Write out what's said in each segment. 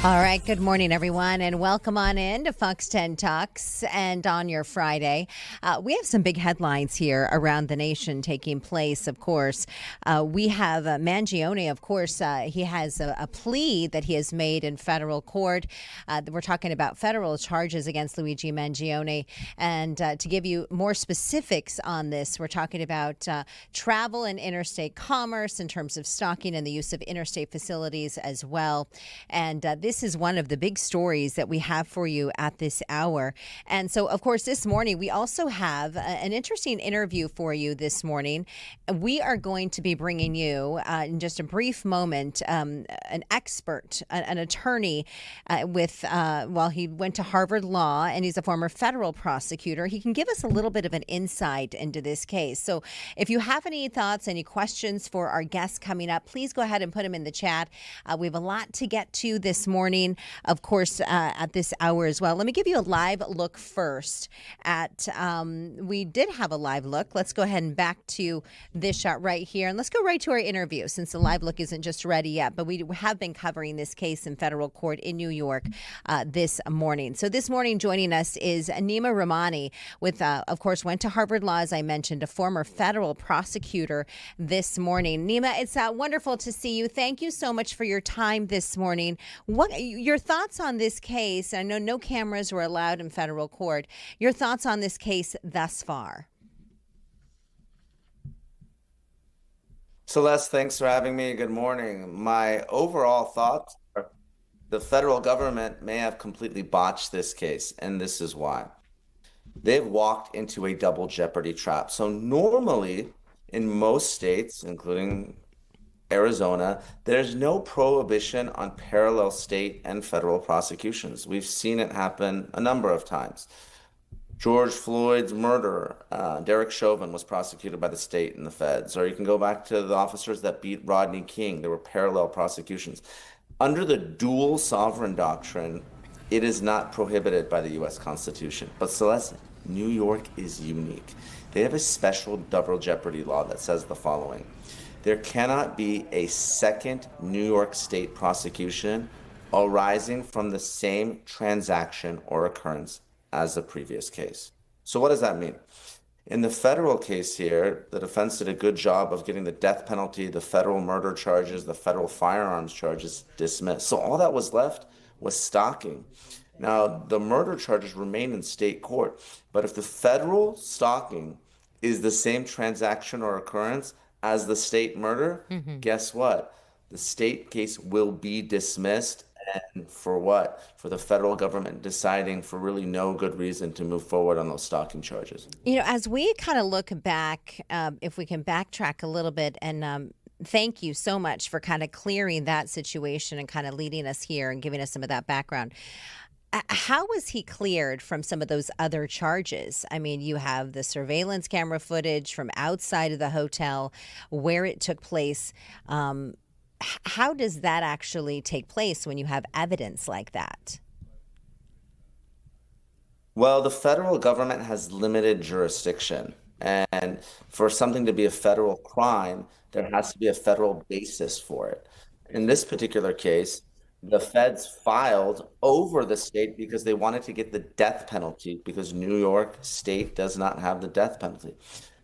All right. Good morning, everyone, and welcome on in to Fox 10 Talks. And on your Friday, we have some big headlines here around the nation taking place, of course. We have Mangione, of course. He has a plea that he has made in federal court. We're talking about federal charges against Luigi Mangione. And to give you more specifics on this, we're talking about travel and interstate commerce in terms of stalking and the use of interstate facilities as well. And this is one of the big stories that we have for you at this hour. And so, of course, this morning, we also have an interesting interview for you this morning. We are going to be bringing you, in just a brief moment, an expert, an attorney well, he went to Harvard Law, and he's a former federal prosecutor. He can give us a little bit of an insight into this case. So if you have any thoughts, any questions for our guests coming up, please go ahead and put them in the chat. We have a lot to get to this morning, of course, at this hour as well. Let me give you a live look first at, we did have a live look. Let's go ahead and back to this shot right here. And let's go right to our interview, since the live look isn't just ready yet. But we have been covering this case in federal court in New York this morning. So this morning joining us is Neama Rahmani with, of course, went to Harvard Law, as I mentioned, a former federal prosecutor this morning. Neama, it's wonderful to see you. Thank you so much for your time this morning. What your thoughts on this case? I know no cameras were allowed in federal court. Your thoughts on this case thus far? Celeste, thanks for having me. Good morning. My overall thoughts are the federal government may have completely botched this case, and this is why. They've walked into a double jeopardy trap. So normally in most states, including Arizona, there's no prohibition on parallel state and federal prosecutions. We've seen it happen a number of times. George Floyd's murderer, Derek Chauvin, was prosecuted by the state and the feds. Or you can go back to the officers that beat Rodney King. There were parallel prosecutions. Under the dual sovereign doctrine, it is not prohibited by the U.S. Constitution. But Celeste, New York is unique. They have a special double jeopardy law that says the following. There cannot be a second New York state prosecution arising from the same transaction or occurrence as the previous case. So what does that mean? In the federal case here, the defense did a good job of getting the death penalty, the federal murder charges, the federal firearms charges dismissed. So all that was left was stalking. Now, the murder charges remain in state court, but if the federal stalking is the same transaction or occurrence as the state murder, guess what? The state case will be dismissed. And for what? For the federal government deciding for really no good reason to move forward on those stalking charges. You know, as we kind of look back, if we can backtrack a little bit, and thank you so much for kind of clearing that situation and kind of leading us here and giving us some of that background. How was he cleared from some of those other charges? I mean, you have the surveillance camera footage from outside of the hotel where it took place. How does that actually take place when you have evidence like that? Well, the federal government has limited jurisdiction. And for something to be a federal crime, there has to be a federal basis for it. In this particular case, the feds filed over the state because they wanted to get the death penalty because New York State does not have the death penalty.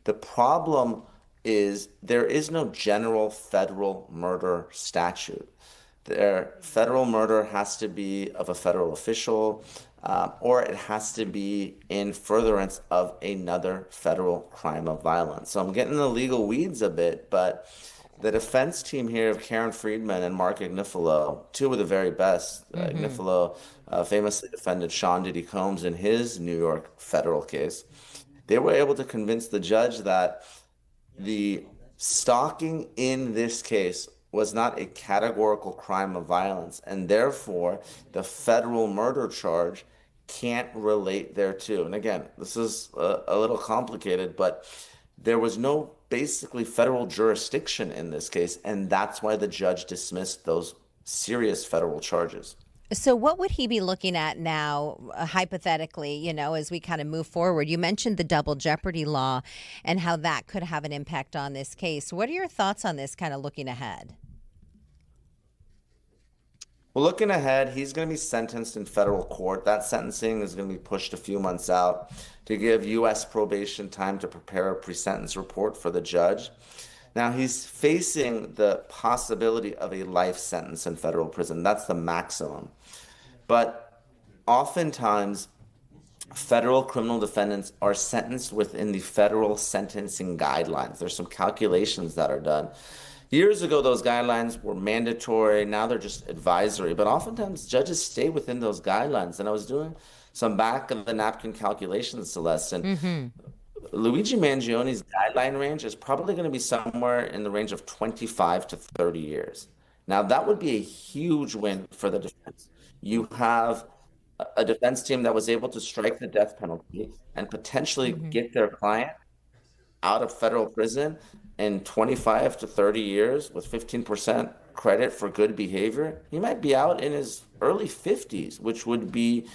The problem is there is no general federal murder statute. Federal murder has to be of a federal official, or it has to be in furtherance of another federal crime of violence. So I'm getting in the legal weeds a bit, but the defense team here of Karen Friedman and Mark Agnifilo, two of the very best. Agnifilo famously defended Sean Diddy Combs in his New York federal case. They were able to convince the judge that the stalking in this case was not a categorical crime of violence, and therefore the federal murder charge can't relate thereto. And again, this is a little complicated, but there was no basically federal jurisdiction in this case, and that's why the judge dismissed those serious federal charges. So what would he be looking at now, hypothetically, you know, as we kind of move forward? You mentioned the double jeopardy law and how that could have an impact on this case. What are your thoughts on this kind of looking ahead? Well, looking ahead, he's going to be sentenced in federal court. That sentencing is going to be pushed a few months out to give U.S. probation time to prepare a pre-sentence report for the judge. Now, he's facing the possibility of a life sentence in federal prison. That's the maximum. But oftentimes, federal criminal defendants are sentenced within the federal sentencing guidelines. There's some calculations that are done. Years ago, those guidelines were mandatory. Now they're just advisory. But oftentimes, judges stay within those guidelines. And I was doing some back of the napkin calculations, Celeste. And Luigi Mangione's guideline range is probably going to be somewhere in the range of 25 to 30 years. Now, that would be a huge win for the defense. You have a defense team that was able to strike the death penalty and potentially get their client out of federal prison in 25 to 30 years with 15% credit for good behavior. He might be out in his early 50s, which would be,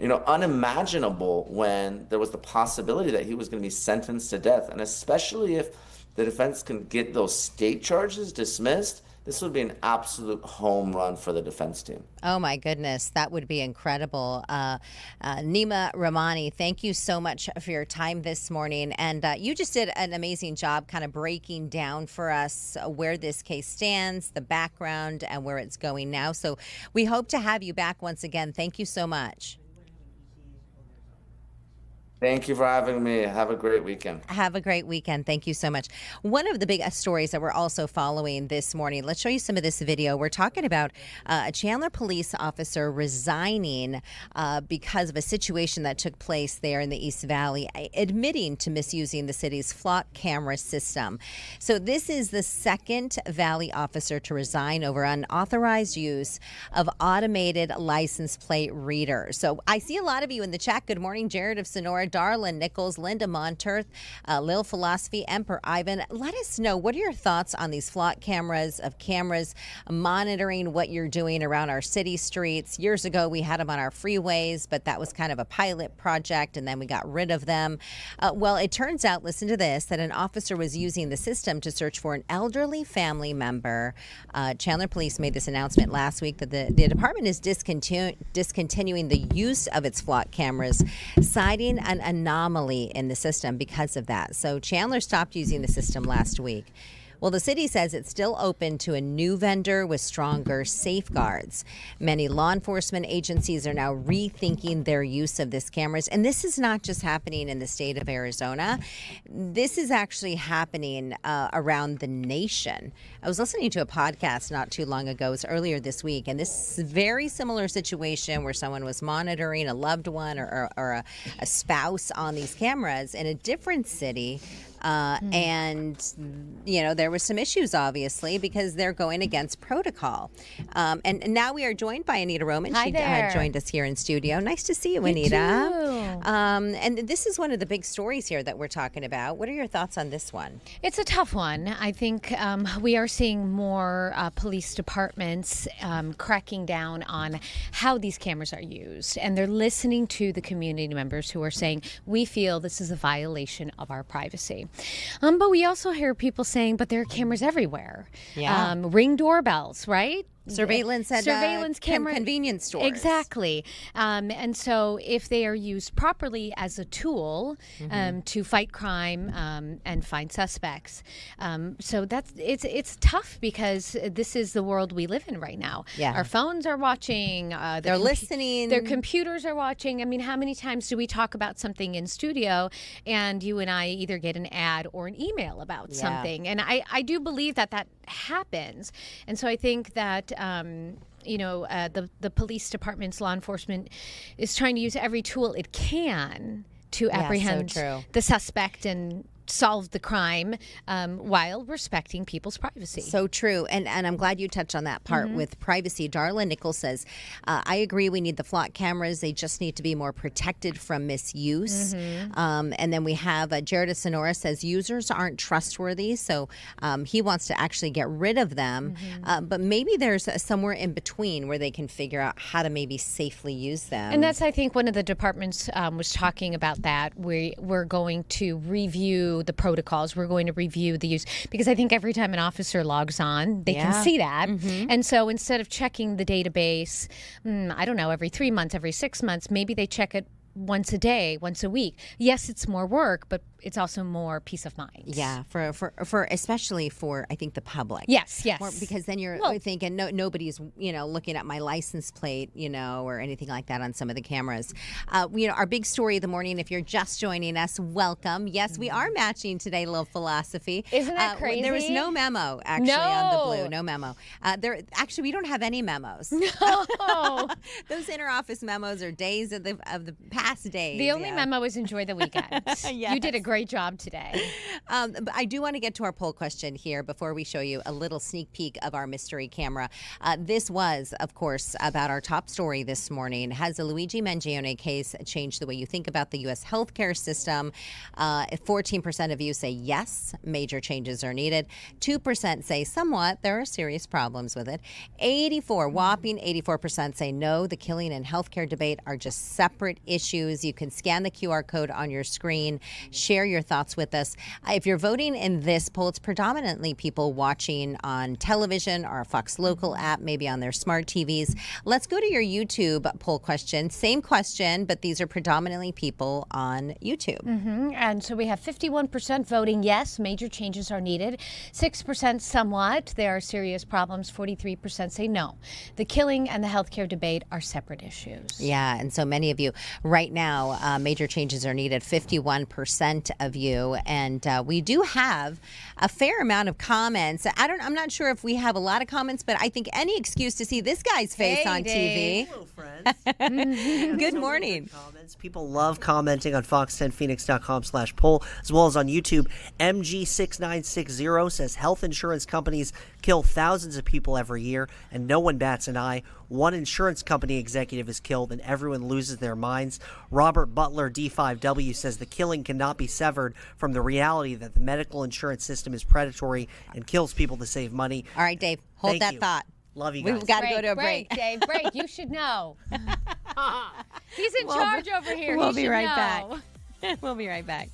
unimaginable when there was the possibility that he was going to be sentenced to death. And especially if the defense can get those state charges dismissed, this would be an absolute home run for the defense team. Oh, my goodness. That would be incredible. Neama, Rahmani, thank you so much for your time this morning. And you just did an amazing job kind of breaking down for us where this case stands, the background, and where it's going now. So we hope to have you back once again. Thank you so much. Thank you for having me. Have a great weekend. Have a great weekend. Thank you so much. One of the big stories that we're also following this morning, let's show you some of this video. We're talking about a Chandler police officer resigning because of a situation that took place there in the East Valley, admitting to misusing the city's flock camera system. So this is the second Valley officer to resign over unauthorized use of automated license plate readers. So I see a lot of you in the chat. Good morning, Jared of Sonora, Darlin Nichols, Linda Monterth, Lil Philosophy, Emperor Ivan. Let us know, what are your thoughts on these flock cameras monitoring what you're doing around our city streets? Years ago, we had them on our freeways, but that was kind of a pilot project, and then we got rid of them. Well, it turns out, listen to this, that an officer was using the system to search for an elderly family member. Chandler Police made this announcement last week that the department is discontinuing the use of its flock cameras, citing an anomaly in the system because of that. So Chandler stopped using the system last week. Well, the city says it's still open to a new vendor with stronger safeguards. Many law enforcement agencies are now rethinking their use of these cameras. And this is not just happening in the state of Arizona. This is actually happening around the nation. I was listening to a podcast not too long ago, it was earlier this week, and this very similar situation where someone was monitoring a loved one or a spouse on these cameras in a different city. And, there was some issues, obviously, because they're going against protocol. And now we are joined by Anita Roman. Hi she there. joined us here in studio. Nice to see you, Anita. And this is one of the big stories here that we're talking about. What are your thoughts on this one? It's a tough one. I think we are seeing more police departments cracking down on how these cameras are used. And they're listening to the community members who are saying, we feel this is a violation of our privacy. But we also hear people saying, but there are cameras everywhere. Yeah. Ring doorbells, right? Surveillance at camera convenience stores. Exactly. And so if they are used properly as a tool to fight crime and find suspects. So it's tough because this is the world we live in right now. Yeah. Our phones are watching. They're listening. Their computers are watching. I mean, how many times do we talk about something in studio and you and I either get an ad or an email about something? And I do believe that happens. And so I think that the police department's law enforcement is trying to use every tool it can to apprehend the suspect and solve the crime while respecting people's privacy. So true. And I'm glad you touched on that part with privacy. Darla Nichols says, I agree we need the flock cameras. They just need to be more protected from misuse. And then we have Jared of Sonora says users aren't trustworthy. So he wants to actually get rid of them. But maybe there's somewhere in between where they can figure out how to maybe safely use them. And that's, I think, one of the departments was talking about that. We're going to review review the protocols. We're going to review the use, because I think every time an officer logs on, they can see that. And so instead of checking the database, I don't know, every 3 months, every 6 months, maybe they check it once a day, once a week. Yes, it's more work, but it's also more peace of mind. Yeah, for especially for, I think, the public. Yes. Because then you're thinking nobody's looking at my license plate or anything like that on some of the cameras. Our big story of the morning. If you're just joining us, welcome. Yes, we are matching today. Little philosophy. Isn't that crazy? There was no memo actually on the blue. No memo. We don't have any memos. No. Those interoffice memos are days of the past days. The only memo is enjoy the weekend. Yes. You did a great job today. But I do want to get to our poll question here before we show you a little sneak peek of our mystery camera. This was, of course, about our top story this morning. Has the Luigi Mangione case changed the way you think about the U.S. healthcare system? 14% of you say yes, major changes are needed. 2% say somewhat, there are serious problems with it. Whopping 84% say no, the killing and healthcare debate are just separate issues. You can scan the QR code on your screen, share your thoughts with us. If you're voting in this poll, it's predominantly people watching on television or a Fox Local app, maybe on their smart TVs. Let's go to your YouTube poll question. Same question, but these are predominantly people on YouTube. And so we have 51% voting yes, major changes are needed. 6% somewhat, there are serious problems. 43% say no. The killing and the healthcare debate are separate issues. Yeah, and so many of you right now, major changes are needed. 51% of you, and we do have a fair amount of comments. I'm not sure if we have a lot of comments, but I think any excuse to see this guy's face on Dave. TV. Hello, friends. Good morning. Comments. People love commenting on fox10phoenix.com/poll, as well as on YouTube. MG6960 says health insurance companies kill thousands of people every year, and no one bats an eye. One insurance company executive is killed, and everyone loses their minds. Robert Butler, D5W, says the killing cannot be severed from the reality that the medical insurance system is predatory and kills people to save money. All right, Dave, hold Thank that you. thought. Love you guys. We've got to go to a break. Dave, break. You should know. He's in charge over here. We'll He be should right know. back. We'll be right back.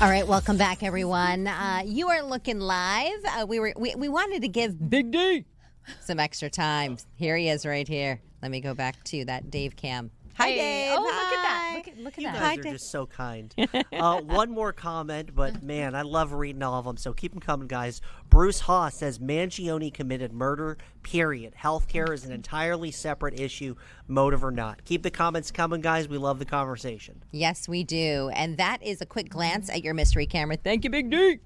All right, welcome back, everyone. You are looking live. We wanted to give Big D some extra time. Here he is, right here. Let me go back to that Dave cam. Hi, Hey. Dave. Oh, Hi. look at that. Look at You that. guys are just so kind. One more comment, but man, I love reading all of them, so keep them coming, guys. Bruce Haas says Mangione committed murder, period. Healthcare is an entirely separate issue, motive or not. Keep the comments coming, guys. We love the conversation. Yes, we do. And that is a quick glance at your mystery camera. Thank you, Big D.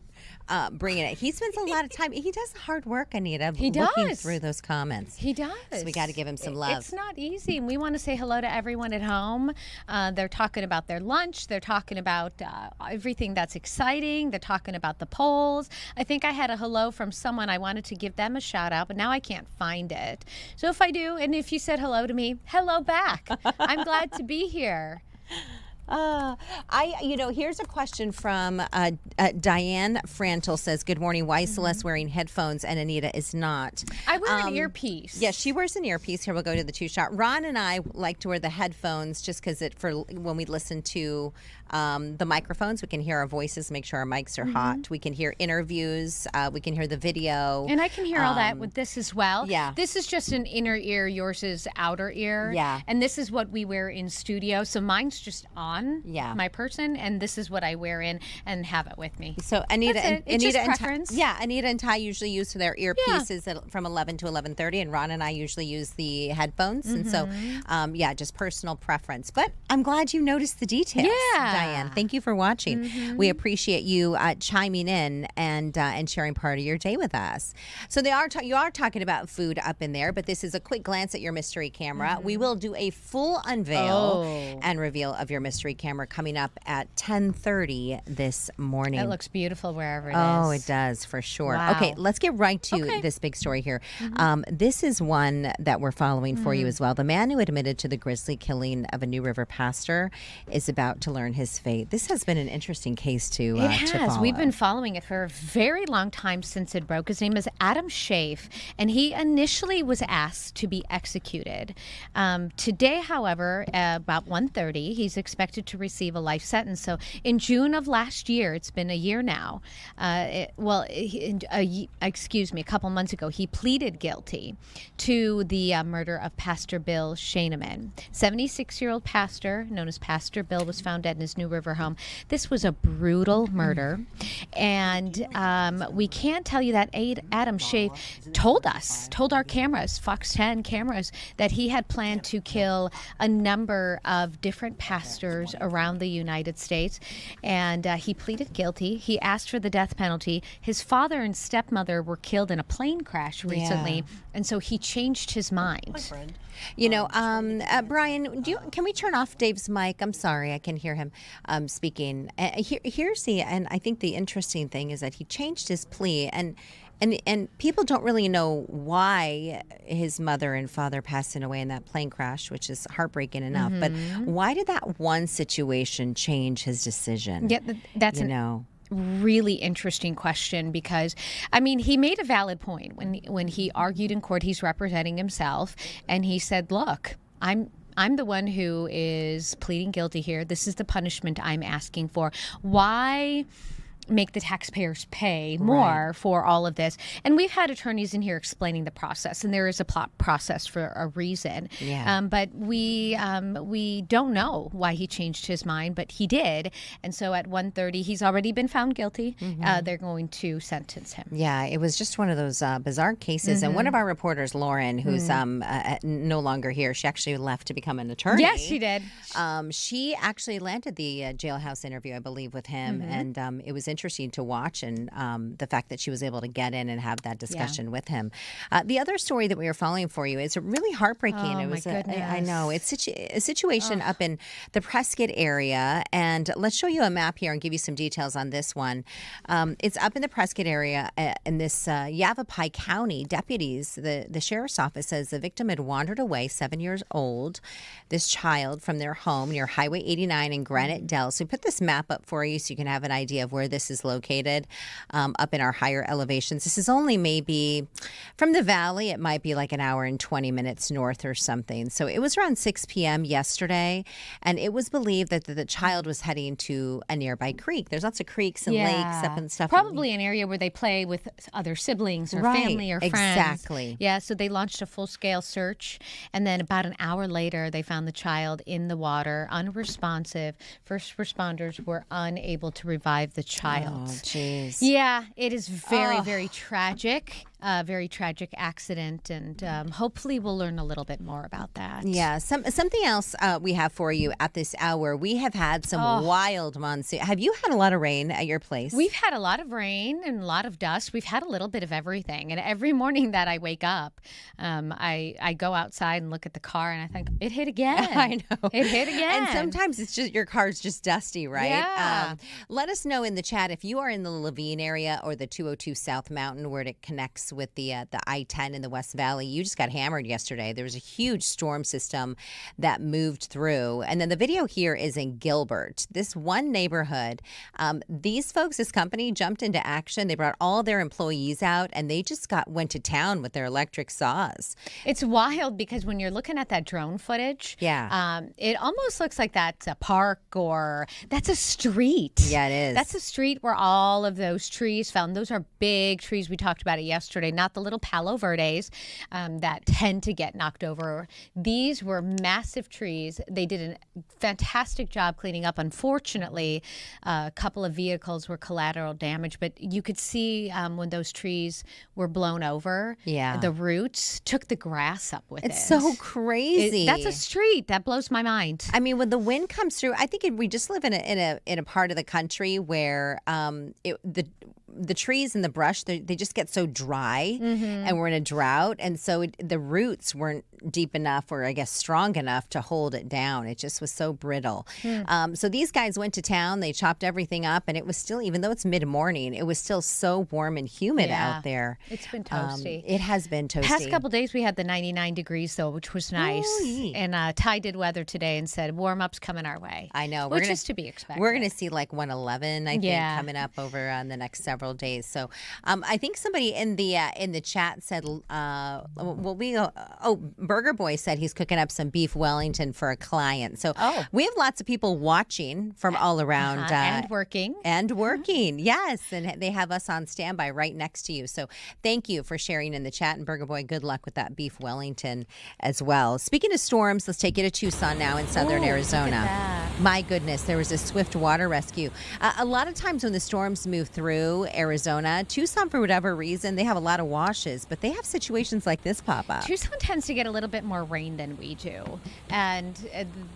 Bringing it. He spends a lot of time. He does hard work, Anita, looking through those comments. He does. So we got to give him some love. It's not easy. And we want to say hello to everyone at home. They're talking about their lunch. They're talking about everything that's exciting. They're talking about the polls. I think I had a hello from someone. I wanted to give them a shout out, but now I can't find it. So if I do, and if you said hello to me, hello back. I'm glad to be here. Here's a question from Diane Frantel says, good morning. Why is Celeste wearing headphones and Anita is not? I wear an earpiece. Yeah, she wears an earpiece. Here, we'll go to the two shot. Ron and I like to wear the headphones just because when we listen to the microphones, we can hear our voices, make sure our mics are hot. We can hear interviews. We can hear the video. And I can hear all that with this as well. Yeah. This is just an inner ear. Yours is outer ear. Yeah. And this is what we wear in studio. So mine's just on my person, and this is what I wear in and have it with me. So Anita and It's just Anita preference. Anita and Ty usually use their earpieces from 11 to 11:30, and Ron and I usually use the headphones. And so, just personal preference. But I'm glad you noticed the details. Yeah. Diane, thank you for watching. We appreciate you chiming in and sharing part of your day with us. So you are talking about food up in there, but this is a quick glance at your mystery camera. We will do a full unveil and reveal of your mystery camera coming up at 10:30 this morning. It looks beautiful wherever it is. Oh, it does, for sure. Wow. Okay, let's get right to this big story here. This is one that we're following for you as well. The man who admitted to the grisly killing of a New River pastor is about to learn his fate. This has been an interesting case to It has. follow. We've been following it for a very long time since it broke. His name is Adam Schaaf, and he initially was asked to be executed. Today, however, about 1:30, he's expected to receive a life sentence. So in June of last year, it's been a year now. A couple months ago, he pleaded guilty to the murder of Pastor Bill Scheineman. 76-year-old pastor, known as Pastor Bill, was found dead in his New River home. This was a brutal murder, and we can't tell you that Adam Schaaf told our cameras, Fox 10 cameras, that he had planned to kill a number of different pastors around the United States, and he pleaded guilty. He asked for the death penalty. His father and stepmother were killed in a plane crash recently, and so he changed his mind. Brian, can we turn off Dave's mic? I'm sorry, I can hear him speaking. And I think the interesting thing is that he changed his plea, and people don't really know why his mother and father passed away in that plane crash, which is heartbreaking enough. But why did that one situation change his decision? Yeah, that's really interesting question, because he made a valid point when he argued in court. He's representing himself, and he said, look, I'm the one who is pleading guilty here. This is the punishment I'm asking for. Why make the taxpayers pay more for all of this? And we've had attorneys in here explaining the process, and there is a process for a reason. But we don't know why he changed his mind, but he did. And so at 1:30, he's already been found guilty. They're going to sentence him. Yeah, it was just one of those bizarre cases. And one of our reporters, Lauren, who's no longer here, she actually left to become an attorney. Yes, she did. She actually landed the jailhouse interview, I believe, with him. And it was interesting to watch, and the fact that she was able to get in and have that discussion with him. The other story that we were following for you is really heartbreaking. Oh, it was my goodness. I know. It's a situation up in the Prescott area, and let's show you a map here and give you some details on this one. It's up in the Prescott area in this Yavapai County. Deputies, the sheriff's office says the victim had wandered away, 7 years old, this child, from their home near Highway 89 in Granite Dell. So we put this map up for you so you can have an idea of where this this is located, up in our higher elevations. This is only maybe from the valley, it might be like an hour and 20 minutes north or something. So it was around 6 p.m. yesterday, and it was believed that the child was heading to a nearby creek. There's lots of creeks and lakes up and stuff. Probably an area where they play with other siblings or family or friends. Exactly. Yeah, so they launched a full-scale search, and then about an hour later, they found the child in the water, unresponsive. First responders were unable to revive the child. Oh, jeez. Yeah, it is very, very tragic. Very tragic accident, and hopefully we'll learn a little bit more about that. Yeah, something else we have for you at this hour. We have had some wild monsoon. Have you had a lot of rain at your place? We've had a lot of rain and a lot of dust. We've had a little bit of everything. And every morning that I wake up, I go outside and look at the car and I think, it hit again. I know. It hit again. And sometimes it's just your car's just dusty, right? Yeah. Let us know in the chat if you are in the Levine area or the 202 South Mountain where it connects with the I-10 in the West Valley. You just got hammered yesterday. There was a huge storm system that moved through. And then the video here is in Gilbert. This one neighborhood, these folks, this company jumped into action. They brought all their employees out and they just went to town with their electric saws. It's wild because when you're looking at that drone footage, it almost looks like that's a park or that's a street. Yeah, it is. That's a street where all of those trees found. Those are big trees. We talked about it yesterday. Not the little Palo Verdes that tend to get knocked over. These were massive trees. They did a fantastic job cleaning up. Unfortunately, a couple of vehicles were collateral damage, but you could see when those trees were blown over, the roots took the grass up with it. It's so crazy. That's a street. That blows my mind. I mean, when the wind comes through, I think we just live in a part of the country where the trees and the brush, they just get so dry, and we're in a drought. And so the roots weren't deep enough or I guess strong enough to hold it down. It just was so brittle. So these guys went to town, they chopped everything up, and it was still, even though it's mid-morning, it was still so warm and humid out there. It's been toasty. It has been toasty. Past couple days we had the 99 degrees though, which was nice. And Ty did weather today and said warm-up's coming our way. I know. Which is to be expected. We're going to see like 111, I think, coming up over the next several days. So I think somebody in the chat said, Burger Boy said he's cooking up some beef Wellington for a client. So we have lots of people watching from all around. And working. And working, yes. And they have us on standby right next to you. So thank you for sharing in the chat. And Burger Boy, good luck with that beef Wellington as well. Speaking of storms, let's take you to Tucson now in southern Arizona. My goodness, there was a swift water rescue. A lot of times when the storms move through Arizona, Tucson, for whatever reason, they have a lot of washes, but they have situations like this pop up. Tucson tends to get a little bit more rain than we do. And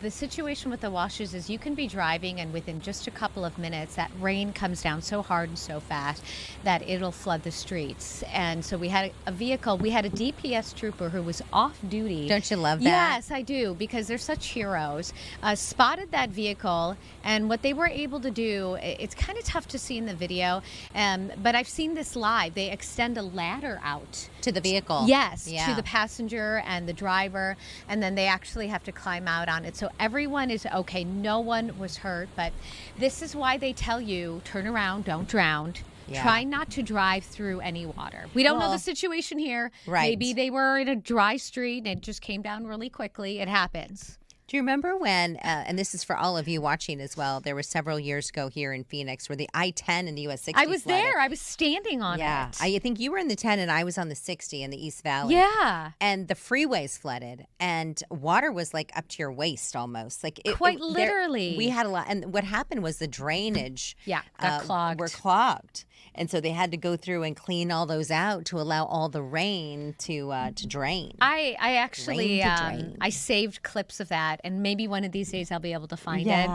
the situation with the washes is you can be driving and within just a couple of minutes, that rain comes down so hard and so fast that it'll flood the streets. And so we had a vehicle, we had a DPS trooper who was off duty. Don't you love that? Yes, I do, because they're such heroes. Spotted that vehicle, and what they were able to do, it's kind of tough to see in the video, but I've seen this live. They extend a ladder out to the vehicle. Yes, to the passenger and the driver, and then they actually have to climb out on it. So everyone is okay. No one was hurt, but this is why they tell you, turn around, don't drown. Yeah. Try not to drive through any water. We don't know the situation here. Right. Maybe they were in a dry street and it just came down really quickly. It happens. Do you remember when, and this is for all of you watching as well, there was several years ago here in Phoenix where the I-10 and the US 60 I was flooded. there. I was standing on it. I think you were in the 10 and I was on the 60 in the East Valley. Yeah. And the freeways flooded and water was like up to your waist almost. Like Quite literally. We had a lot. And what happened was the drainage got clogged. were clogged. And so they had to go through and clean all those out to allow all the rain to drain. I actually I saved clips of that, and maybe one of these days I'll be able to find it.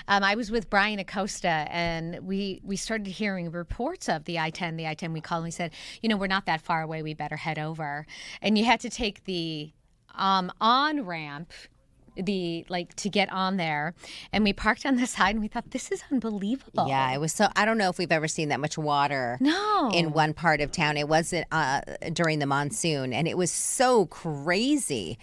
I was with Brian Acosta, and we started hearing reports of the I-10. The I-10 we called, and we said, we're not that far away. We better head over. And you had to take the on ramp. To get on there, and we parked on the side and we thought, this is unbelievable. Yeah, it was so, I don't know if we've ever seen that much water in one part of town. It wasn't during the monsoon, and it was so crazy.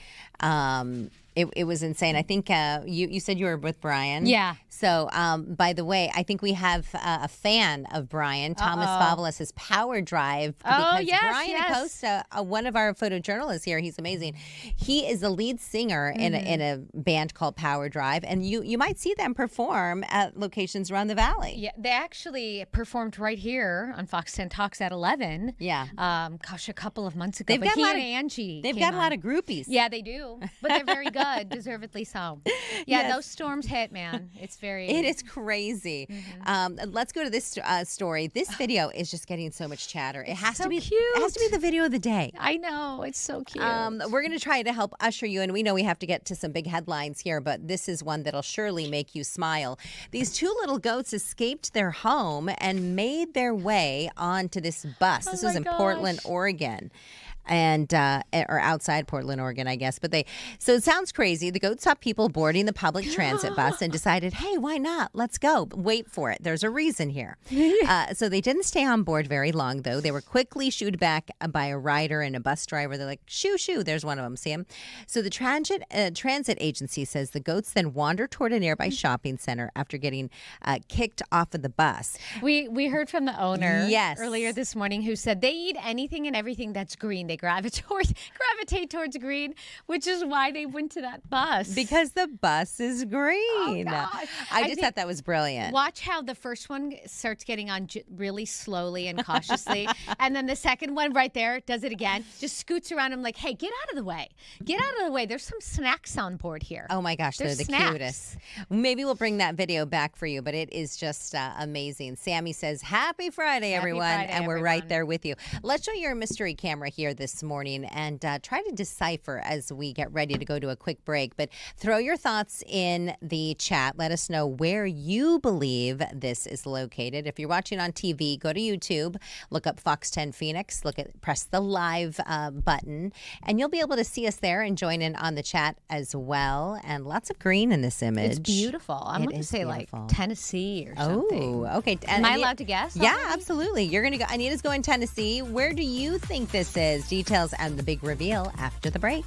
It was insane. I think you said you were with Brian. Yeah. So, by the way, I think we have a fan of Brian, Thomas Favolis' Power Drive. Because Brian Acosta, one of our photojournalists here, he's amazing. He is the lead singer in a band called Power Drive, and you might see them perform at locations around the valley. Yeah, they actually performed right here on Fox 10 Talks at 11. Yeah. A couple of months ago. They've got Angie. They've got a lot of groupies. Yeah, they do. But they're very good. Deservedly so. Yeah, those storms hit, man. It is crazy. Let's go to this story. This video is just getting so much chatter. It has to be cute. It has to be the video of the day. I know. It's so cute. We're going to try to help usher you in. We know we have to get to some big headlines here, but this is one that'll surely make you smile. These two little goats escaped their home and made their way onto this bus. This was in Portland, Oregon. And or outside Portland, Oregon, I guess. So it sounds crazy. The goats saw people boarding the public transit bus and decided, hey, why not? Let's go. Wait for it. There's a reason here. So they didn't stay on board very long, though. They were quickly shooed back by a rider and a bus driver. They're like, shoo, shoo. There's one of them. See him? So the transit agency says the goats then wandered toward a nearby shopping center after getting kicked off of the bus. We heard from the owner Yes. earlier this morning who said they eat anything and everything that's green. They gravitate towards green, which is why they went to that bus. Because the bus is green. Oh, gosh. I just thought that was brilliant. Watch how the first one starts getting on really slowly and cautiously. And then the second one right there does it again. Just scoots around him like, hey, get out of the way. Get out of the way. There's some snacks on board here. Oh, my gosh. They're the cutest. Maybe we'll bring that video back for you, but it is just amazing. Sammy says, happy Friday, everyone. And we're right there with you. Let's show your mystery camera here this morning and try to decipher as we get ready to go to a quick break. But throw your thoughts in the chat. Let us know where you believe this is located. If you're watching on TV, go to YouTube, look up Fox 10 Phoenix, press the live button, and you'll be able to see us there and join in on the chat as well. And lots of green in this image. It's beautiful. I'm going to say beautiful. Like Tennessee or something. Oh, okay. Am I allowed to guess? Yeah, already? absolutely. You're going to go. Anita's going Tennessee. Where do you think this is? Details and the big reveal after the break.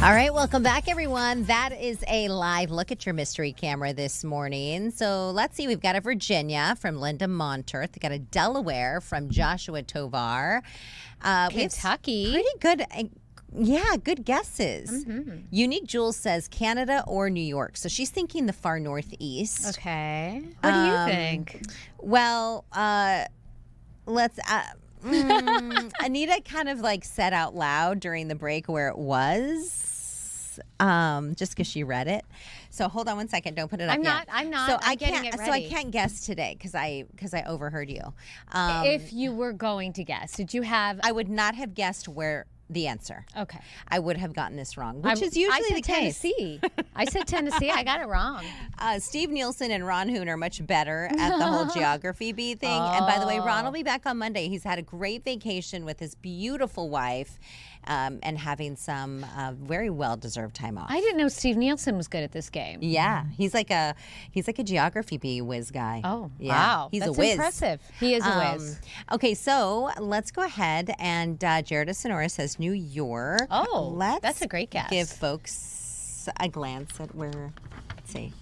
All right, welcome back, everyone. That is a live look at your mystery camera this morning. So let's see. We've got a Virginia from Linda Monterth. We've got a Delaware from Joshua Tovar. Kentucky. Pretty good. Yeah, good guesses. Unique Jules says Canada or New York. So she's thinking the far northeast. Okay. What do you think? Well, let's... Anita kind of like said out loud during the break where it was, just because she read it. So hold on one second. Don't put it up yet. I'm not. So I'm getting it So I ready. can't guess today because I overheard you. If you were going to guess, did you have? I would not have guessed where the answer. Okay. I would have gotten this wrong, which is usually the case. Tennessee. I said Tennessee. I got it wrong. Steve Nielsen and Ron Hoon are much better at the whole geography bee thing. And by the way, Ron will be back on Monday. He's had a great vacation with his beautiful wife and having some very well-deserved time off. I didn't know Steve Nielsen was good at this game. Yeah, he's like a geography bee whiz guy. Oh, yeah. wow. He's That's a whiz. impressive. He is a whiz. Okay, so let's go ahead and Jared Sonora says New York. Oh, let's that's a great guess. Give folks a glance at where. Let's see.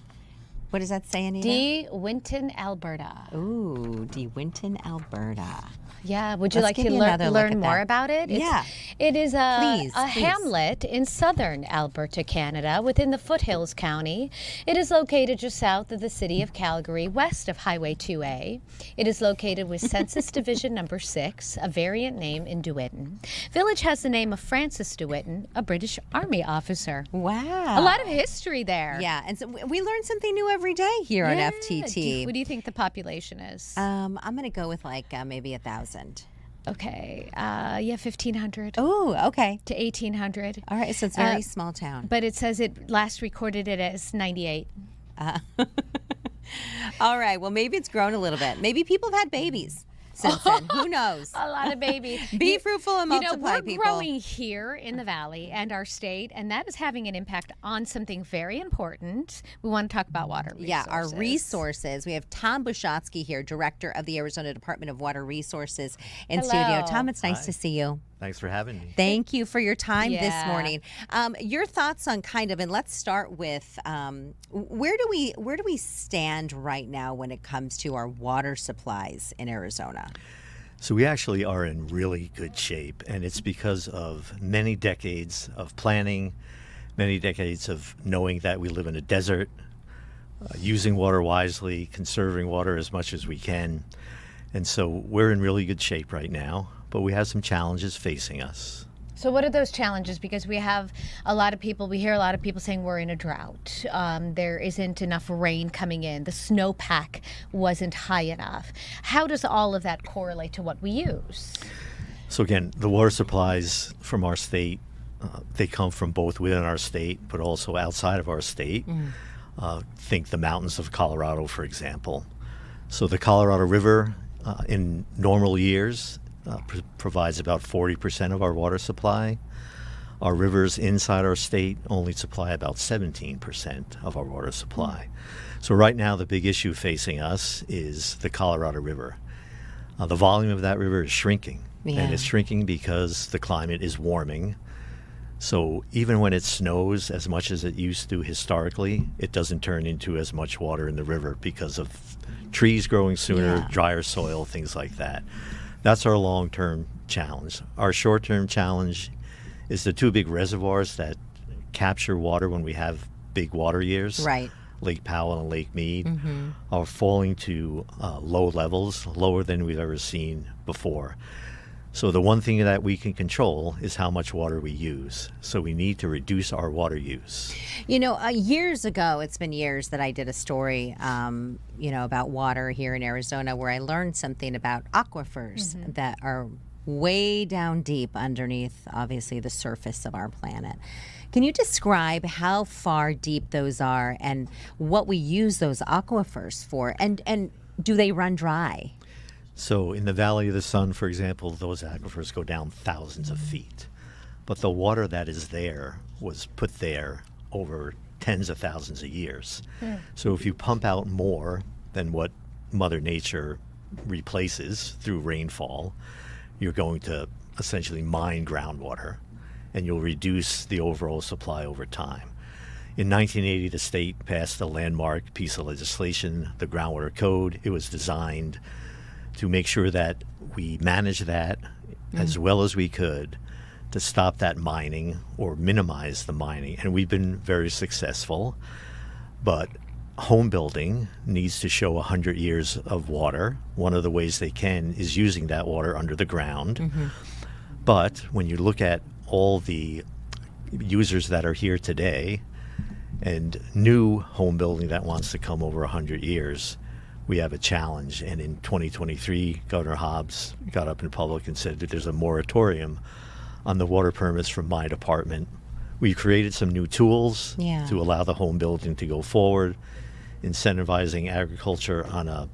What does that say, Anita? De Winton, Alberta. Ooh, De Winton, Alberta. Yeah, would you Let's like give to you another look learn at more that. about it? Yeah. It is a Please. hamlet in southern Alberta, Canada, within the Foothills County. It is located just south of the city of Calgary, west of Highway 2A. It is located with Census Division number 6, a variant name in DeWitton. Village has the name of Francis DeWitton, a British Army officer. Wow. A lot of history there. Yeah, and so we learn something new every day here on Yeah. FTT. What do you think the population is? I'm going to go with like maybe 1,000. Okay, 1,500 Oh, okay. to 1,800. All right, so it's a very small town. But it says it last recorded it as 98. All right, well, maybe it's grown a little bit. Maybe people have had babies since then. Who knows? A lot of babies. Be fruitful and multiply, we're people. growing here in the valley and our state, and that is having an impact on something very important. We want to talk about water resources. Yeah, our resources. We have Tom Buschatzke here, Director of the Arizona Department of Water Resources in Hello. studio. Tom, it's nice to see you. Thanks for having me. Thank you for your time this Yeah. morning. Your thoughts on kind of, and let's start with where do we stand right now when it comes to our water supplies in Arizona? So we actually are in really good shape, and it's because of many decades of planning, many decades of knowing that we live in a desert, using water wisely, conserving water as much as we can. And so we're in really good shape right now, but we have some challenges facing us. So what are those challenges? Because we have a lot of people, we hear a lot of people saying we're in a drought. There isn't enough rain coming in. The snowpack wasn't high enough. How does all of that correlate to what we use? So again, the water supplies from our state, they come from both within our state, but also outside of our state. Think the mountains of Colorado, for example. So the Colorado River, in normal years, provides about 40% of our water supply. Our rivers inside our state only supply about 17% of our water supply. So right now, the big issue facing us is the Colorado River. The volume of that river is shrinking, and it's shrinking because the climate is warming. So even when it snows as much as it used to historically, it doesn't turn into as much water in the river because of trees growing sooner, drier soil, things like that. That's our long-term challenge. Our short-term challenge is the two big reservoirs that capture water when we have big water years. Right. Lake Powell and Lake Mead are falling to low levels, lower than we've ever seen before. So the one thing that we can control is how much water we use. So we need to reduce our water use. You know, years ago, it's been years that I did a story, about water here in Arizona where I learned something about aquifers that are way down deep underneath, obviously, the surface of our planet. Can you describe how far deep those are and what we use those aquifers for? And do they run dry? So in the Valley of the Sun, for example, those aquifers go down thousands of feet. But the water that is there was put there over tens of thousands of years. So if you pump out more than what Mother Nature replaces through rainfall, you're going to essentially mine groundwater. and you'll reduce the overall supply over time. In 1980, the state passed a landmark piece of legislation, the Groundwater Code. It was designed to make sure that we manage that as well as we could to stop that mining or minimize the mining. And we've been very successful. But home building needs to show 100 years of water. One of the ways they can is using that water under the ground. But when you look at all the users that are here today and new home building that wants to come over 100 years, we have a challenge. And in 2023, Governor Hobbs got up in public and said that there's a moratorium on the water permits from my department. We created some new tools to allow the home building to go forward, incentivizing agriculture on a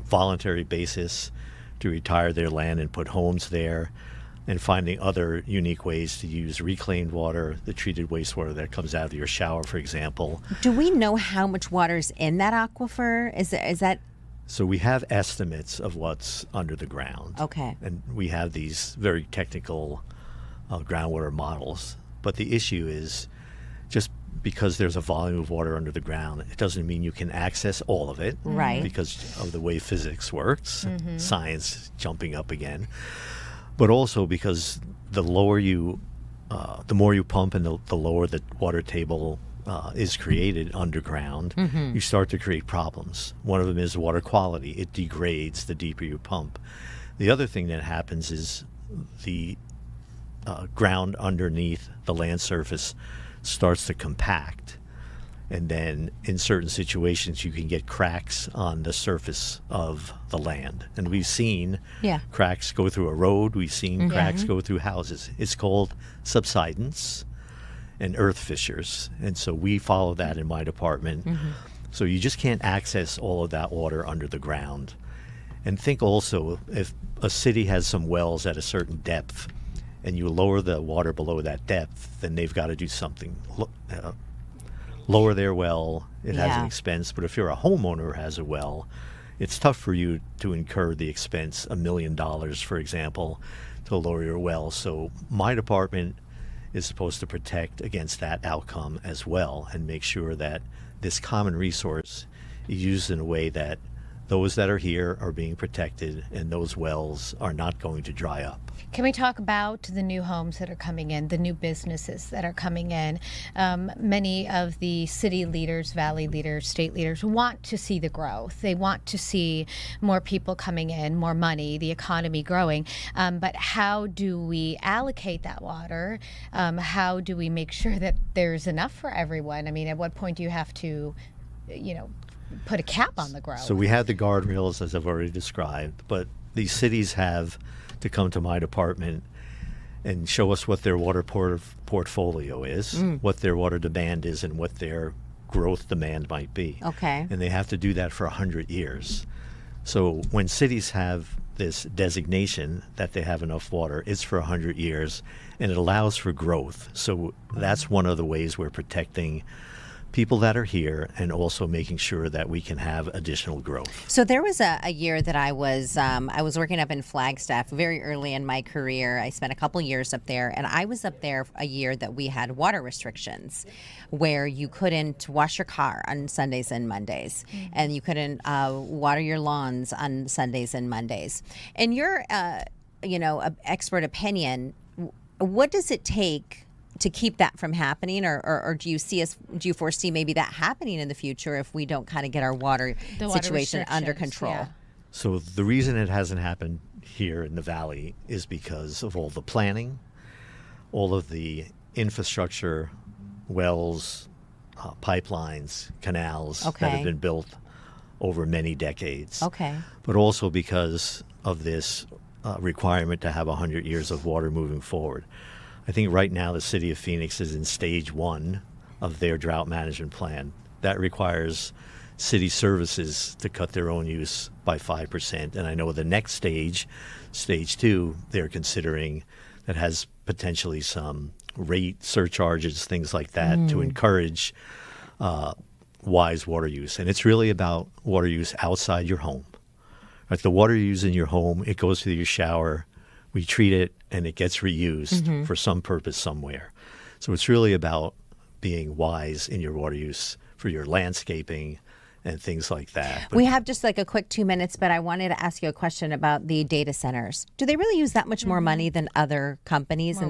voluntary basis to retire their land and put homes there, and finding other unique ways to use reclaimed water, the treated wastewater that comes out of your shower, for example. Do we know how much water's in that aquifer? Is that? So we have estimates of what's under the ground. Okay. And we have these very technical groundwater models. But the issue is just because there's a volume of water under the ground, it doesn't mean you can access all of it. Right. Because of the way physics works, science jumping up again. But also because the more you pump and the lower the water table is created underground, you start to create problems. One of them is water quality. It degrades the deeper you pump. The other thing that happens is the ground underneath the land surface starts to compact. And then in certain situations, you can get cracks on the surface of the land. And we've seen cracks go through a road. We've seen cracks go through houses. It's called subsidence and earth fissures. And so we follow that in my department. So you just can't access all of that water under the ground. And think also, if a city has some wells at a certain depth and you lower the water below that depth, then they've got to do something. Lower their well, it has an expense. But if you're a homeowner who has a well, it's tough for you to incur the expense, $1 million, for example, to lower your well. So my department is supposed to protect against that outcome as well and make sure that this common resource is used in a way that those that are here are being protected and those wells are not going to dry up. Can we talk about the new homes that are coming in, the new businesses that are coming in? Many of the city leaders, valley leaders, state leaders want to see the growth. They want to see more people coming in, more money, the economy growing. But how do we allocate that water? How do we make sure that there's enough for everyone? I mean, at what point do you have to, put a cap on the growth? So we have the guardrails, as I've already described, but these cities have to come to my department and show us what their water portfolio is, what their water demand is, and what their growth demand might be. Okay. And they have to do that for 100 years. So when cities have this designation that they have enough water, it's for 100 years, and it allows for growth. So that's one of the ways we're protecting people that are here and also making sure that we can have additional growth. So there was a year that I was working up in Flagstaff very early in my career. I spent a couple years up there, and I was up there a year that we had water restrictions where you couldn't wash your car on Sundays and Mondays, and you couldn't water your lawns on Sundays and Mondays. In your expert opinion, what does it take to keep that from happening, or do you foresee maybe that happening in the future if we don't kind of get our water situation under control? Yeah. So the reason it hasn't happened here in the Valley is because of all the planning, all of the infrastructure, wells, pipelines, canals that have been built over many decades. Okay. But also because of this requirement to have 100 years of water moving forward. I think right now the city of Phoenix is in stage 1 of their drought management plan. That requires city services to cut their own use by 5%. And I know the next stage, stage 2, they're considering that has potentially some rate surcharges, things like that, to encourage wise water use. And it's really about water use outside your home. Like the water you use in your home, it goes through your shower. We treat it and it gets reused for some purpose somewhere. So it's really about being wise in your water use for your landscaping and things like that. But we have just like a quick 2 minutes, but I wanted to ask you a question about the data centers. Do they really use that much more money than other companies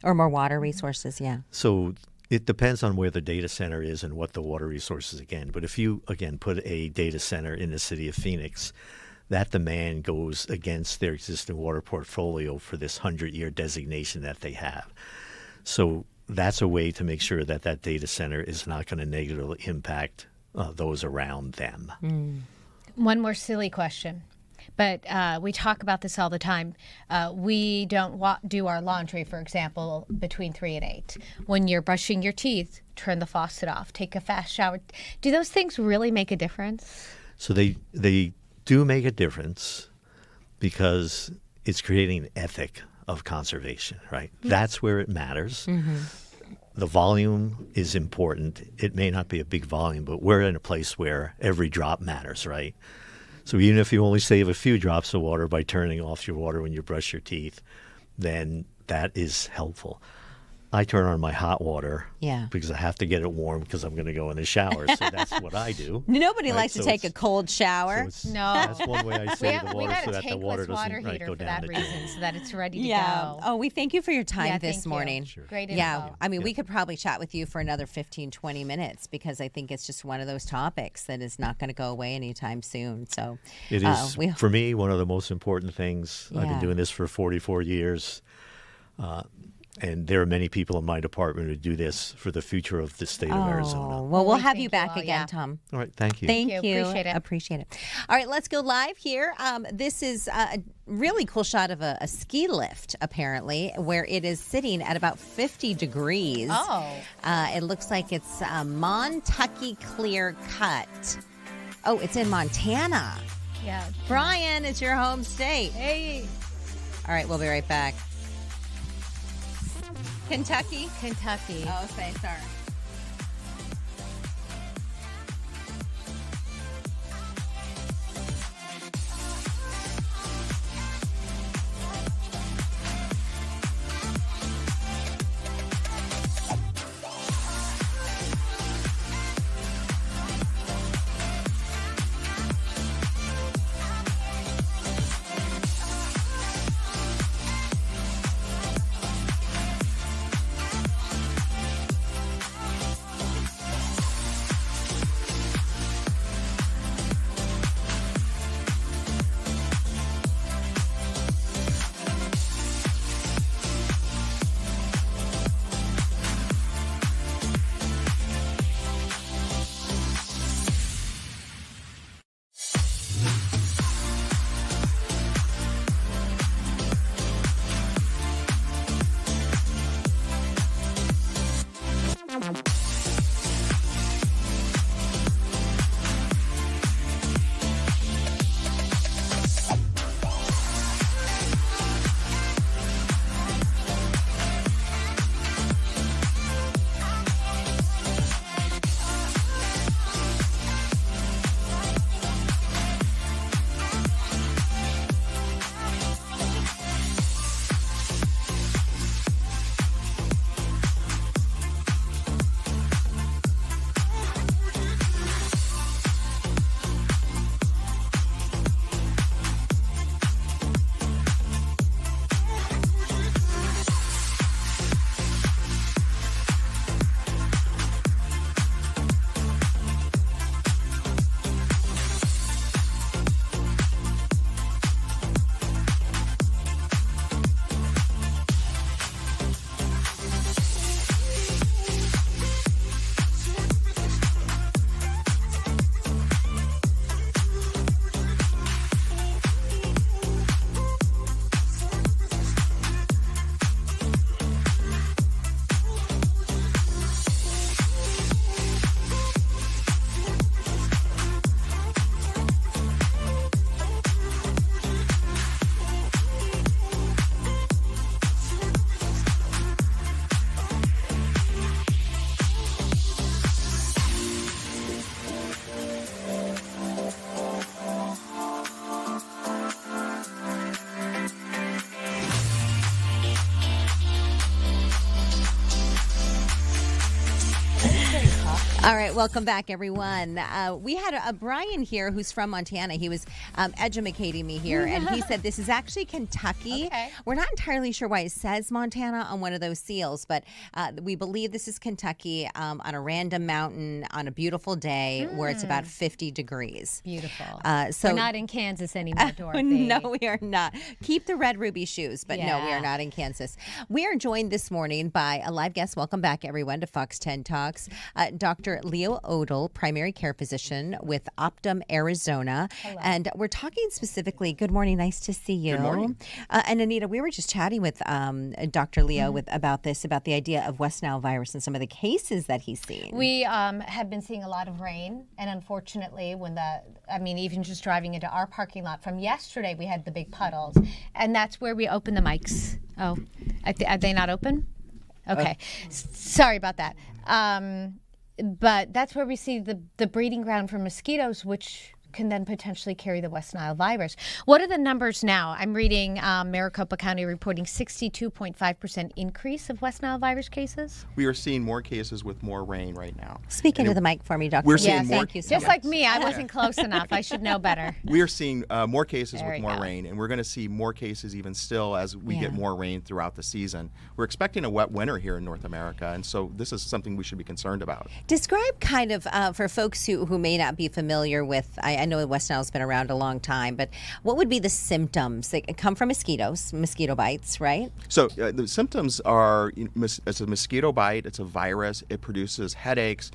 or more water resources? Yeah. So it depends on where the data center is and what the water resources again. But if you, again, put a data center in the city of Phoenix, that demand goes against their existing water portfolio for this 100-year designation that they have. So that's a way to make sure that that data center is not going to negatively impact those around them. One more silly question, but we talk about this all the time. We don't do our laundry, for example, between 3 and 8. When you're brushing your teeth, turn the faucet off, take a fast shower. Do those things really make a difference? So they do make a difference because it's creating an ethic of conservation, right? That's where it matters. The volume is important. It may not be a big volume, but we're in a place where every drop matters, right? So even if you only save a few drops of water by turning off your water when you brush your teeth, then that is helpful. I turn on my hot water because I have to get it warm because I'm going to go in the shower. So that's what I do. Nobody likes to take a cold shower. So that's one way I save the we water got so a that the water tankless water doesn't heater go for down that the reason, drain. so that it's ready to go. Oh, we thank you for your time Yeah, this thank you. morning. Sure. Great Yeah, info. I mean, we could probably chat with you for another 15, 20 minutes because I think it's just one of those topics that is not going to go away anytime soon. So It is, for me, one of the most important things. I've been doing this for 44 years. And there are many people in my department who do this for the future of the state of Arizona. Well, we'll have thank you back you all, again, yeah. Tom. All right, thank you. Thank you. you. Appreciate it. Appreciate it. All right, let's go live here. This is a really cool shot of a ski lift, apparently, where it is sitting at about 50 degrees. Oh. It looks like it's Montucky Clear Cut. Oh, it's in Montana. Yeah. Brian, it's your home state. Hey. All right, we'll be right back. Kentucky? Kentucky. Oh, sorry. All right, welcome back, everyone. We had a Brian here who's from Montana. He was educating me here, and he said this is actually Kentucky. Okay. We're not entirely sure why it says Montana on one of those seals, but we believe this is Kentucky on a random mountain on a beautiful day where it's about 50 degrees. Beautiful. So we're not in Kansas anymore, Dorothy. No, we are not. Keep the red ruby shoes, but no, we Yeah. are not in Kansas. We are joined this morning by a live guest. Welcome back, everyone, to Fox 10 Talks. Dr. Leo Odle, primary care physician with Optum, Arizona. Hello. And we're talking specifically, good morning, nice to see you. Good morning. And Anita, we were just chatting with Dr. Leo about the idea of West Nile virus and some of the cases that he's seen. We have been seeing a lot of rain, and unfortunately, even just driving into our parking lot from yesterday, we had the big puddles, and that's where we open the mics. Oh, are they not open? Okay, sorry about that. But that's where we see the breeding ground for mosquitoes, which can then potentially carry the West Nile virus. What are the numbers now? I'm reading Maricopa County reporting 62.5% increase of West Nile virus cases. We are seeing more cases with more rain right now. Speak into the mic for me, Dr. We're Leo. seeing more- Thank you so Just much. like me, I wasn't close enough. I should know better. We are seeing more cases There with we more go. rain, and we're going to see more cases even still as we Yeah. get more rain throughout the season. We're expecting a wet winter here in North America, and so this is something we should be concerned about. Describe kind of, for folks who may not be familiar with, I know West Nile's been around a long time, but what would be the symptoms that come from mosquito bites, right? So the symptoms are, it's a mosquito bite, it's a virus, it produces headaches,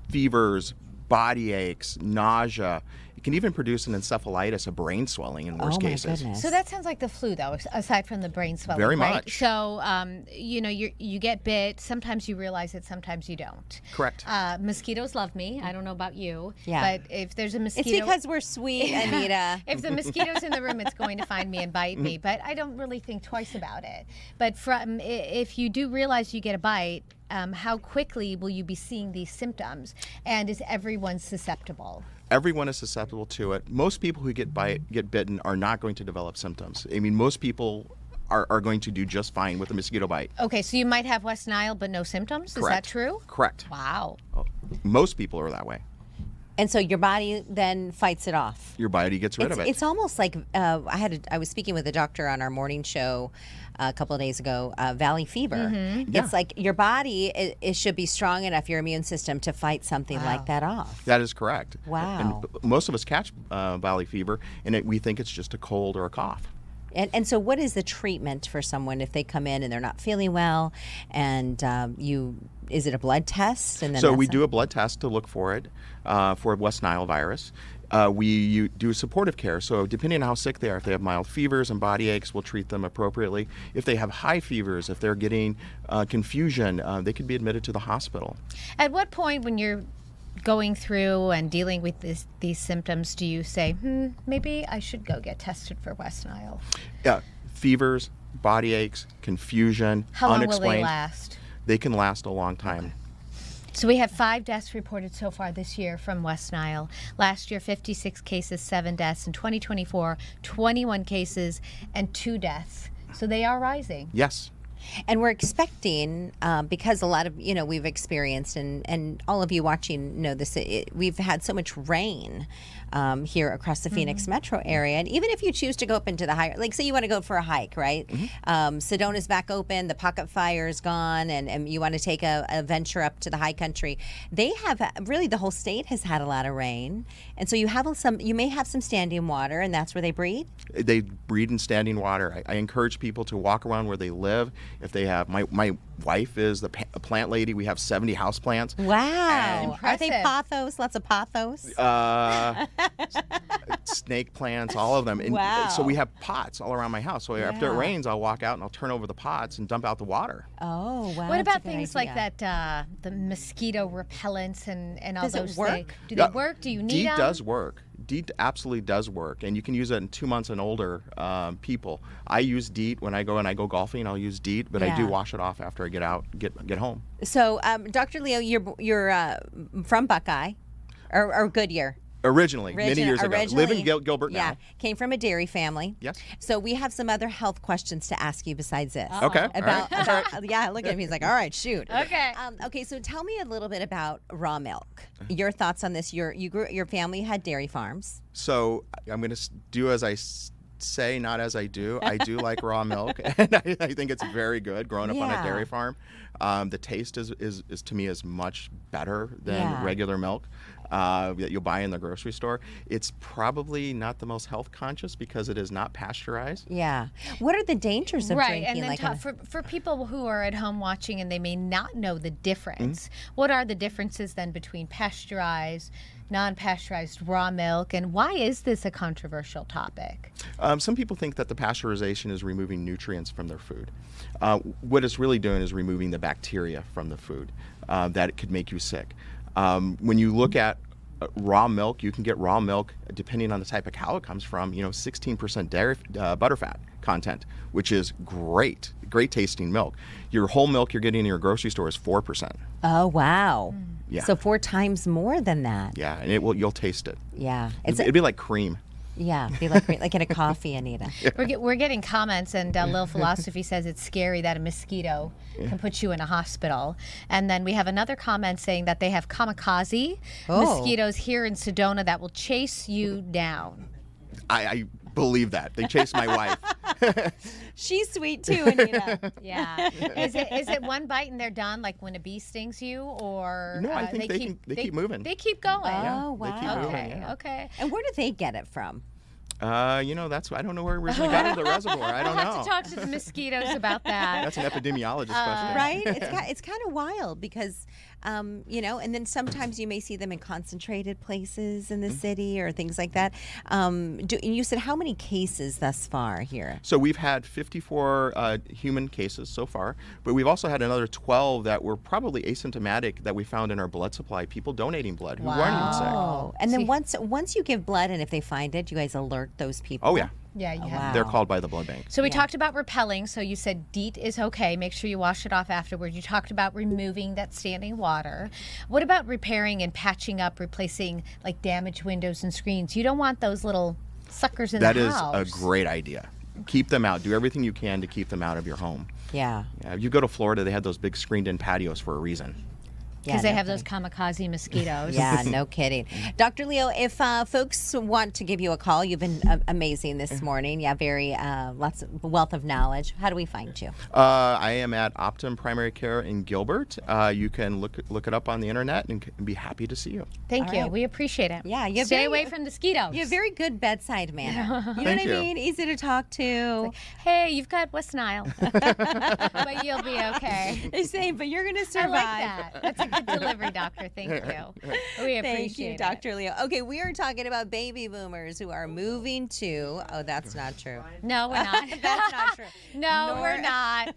fevers, body aches, nausea. It can even produce an encephalitis, a brain swelling in worst Oh, my cases. goodness. So that sounds like the flu, though, aside from the brain swelling. Very right? much. So, you get bit. Sometimes you realize it, sometimes you don't. Correct. Mosquitoes love me. I don't know about you. Yeah. But if there's a mosquito. It's because we're sweet, Anita. If the mosquito's in the room, it's going to find me and bite me. But I don't really think twice about it. But if you do realize you get a bite, how quickly will you be seeing these symptoms? And is everyone susceptible? Everyone is susceptible to it. Most people who get bitten are not going to develop symptoms. I mean, most people are going to do just fine with a mosquito bite. Okay, so you might have West Nile, but no symptoms? Correct. Is that true? Correct. Wow. Most people are that way. And so your body then fights it off. Your body gets rid of it. It's almost like I was speaking with a doctor on our morning show a couple of days ago. Valley fever. Mm-hmm. Yeah. It's like your body it should be strong enough, your immune system, to fight something like that off. That is correct. Wow. And most of us catch valley fever, and we think it's just a cold or a cough. And so, what is the treatment for someone if they come in and they're not feeling well? And is it a blood test? And then So we do a blood test to look for it, for West Nile virus. We do supportive care. So depending on how sick they are, if they have mild fevers and body aches, we'll treat them appropriately. If they have high fevers, if they're getting confusion, they could be admitted to the hospital. At what point when you're going through and dealing with these symptoms do you say, maybe I should go get tested for West Nile? Yeah, fevers, body aches, confusion, How long will unexplained. they last? They can last a long time. So we have 5 deaths reported so far this year from West Nile. Last year, 56 cases, 7 deaths. In 2024, 21 cases and 2 deaths. So they are rising. Yes. And we're expecting, because a lot of, we've experienced, and all of you watching know this, we've had so much rain here across the Phoenix metro area. And even if you choose to go up into the higher, like say you want to go for a hike, right? Sedona's back open, the pocket fire is gone, and you want to take a venture up to the high country. They have, really the whole state has had a lot of rain. And so you may have some standing water, and that's where they breed? They breed in standing water. I encourage people to walk around where they live. If they have, my wife is a plant lady. We have 70 houseplants. Wow. Are they Impressive. pothos? Lots of pothos? Snake plants, all of them. And Wow. so we have pots all around my house. So after it Yeah. rains, I'll walk out and I'll turn over the pots and dump out the water. Oh, wow. What that's a about good things idea. like that, the mosquito repellents and all Does it those work? things? Do they work? Do you need DEET them? does work. DEET absolutely does work, and you can use it in 2 months and older people. I use DEET when I go golfing. I'll use DEET, but I do Yeah. wash it off after I get home. So, Dr. Leo, you're from Buckeye or Goodyear? Originally, many years ago. Live in Gilbert now. Yeah, came from a dairy family. Yes. So we have some other health questions to ask you besides this. Okay. About yeah, look at him. He's like, all right, shoot. Okay. Okay, so tell me a little bit about raw milk. Your thoughts on this? Your family had dairy farms. So I'm going to do as I say, not as I do. I do like raw milk, and I think it's very good. Growing up on a dairy farm, the taste is to me is much better than regular milk that you'll buy in the grocery store. It's probably not the most health conscious because it is not pasteurized. Yeah. What are the dangers of Right, drinking? and then for people who are at home watching and they may not know the difference, what are the differences then between pasteurized, non-pasteurized raw milk, and why is this a controversial topic? Some people think that the pasteurization is removing nutrients from their food. What it's really doing is removing the bacteria from the food that it could make you sick. When you look at raw milk, you can get raw milk depending on the type of cow it comes from. 16% dairy butterfat content, which is great tasting milk. Your whole milk you're getting in your grocery store is 4%. Oh wow! Yeah. So 4 times more than that. Yeah, and you'll taste it. Yeah, It'd be like cream. Yeah, be like in a coffee, Anita. We're getting comments, and Lil Philosophy says it's scary that a mosquito can put you in a hospital. And then we have another comment saying that they have kamikaze mosquitoes here in Sedona that will chase you down. I believe that. They chased my wife. She's sweet too, Anita. Yeah. Is it one bite and they're done, like when a bee stings you, or No, I think they keep moving. They keep going. Oh wow. They keep moving, Okay. Okay. And where do they get it from? I don't know where it originally got into the reservoir. I don't We'll know. have to talk to the mosquitoes about that. That's an epidemiologist question. Right? It's kind of wild because, and then sometimes you may see them in concentrated places in the city or things like that. And you said how many cases thus far here? So we've had 54 human cases so far, but we've also had another 12 that were probably asymptomatic that we found in our blood supply, people donating blood who weren't even sick. Oh, and then once you give blood and if they find it, you guys alert those people? Oh, yeah. Yeah, you have. Wow. They're called by the blood bank. So we talked about repelling. So you said DEET is okay. Make sure you wash it off afterward. You talked about removing that standing water. What about repairing and patching up, replacing like damaged windows and screens? You don't want those little suckers in the house. That is a great idea. Keep them out. Do everything you can to keep them out of your home. Yeah. If you go to Florida, they have those big screened-in patios for a reason. Because they have those kamikaze mosquitoes. Yeah, no kidding. Dr. Leo, if folks want to give you a call, you've been amazing this morning. Yeah, very lots of wealth of knowledge. How do we find you? I am at Optum Primary Care in Gilbert. You can look it up on the internet and be happy to see you. Thank you. right. We appreciate it. Yeah, you have Stay very- away from mosquitoes. You have very good bedside manner. You know Thank what you. I mean? Easy to talk to. Hey, you've got West Nile, but you'll be okay. They're saying, but you're going to I survive. like that. That's a good delivery, doctor. Thank you. We appreciate Thank you, it. Dr. Leo. Okay, we are talking about baby boomers who are moving to. Oh, that's not true. No, we're not. That's not true. No, Nor- we're not.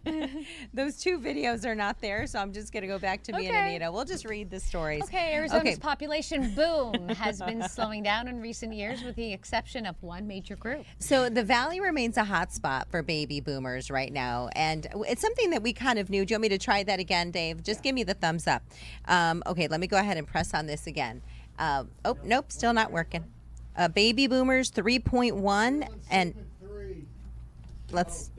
Those 2 videos are not there, so I'm just going to go back to me and Okay. Anita. We'll just read the stories. Okay, Arizona's Okay. population boom has been slowing down in recent years with the exception of one major group. So the Valley remains a hot spot for baby boomers right now, and it's something that we kind of knew. Do you want me to try that again, Dave? Just give me the thumbs up. Okay, let me go ahead and press on this again. Oh, nope, still not working. Baby boomers 3.1 and let's,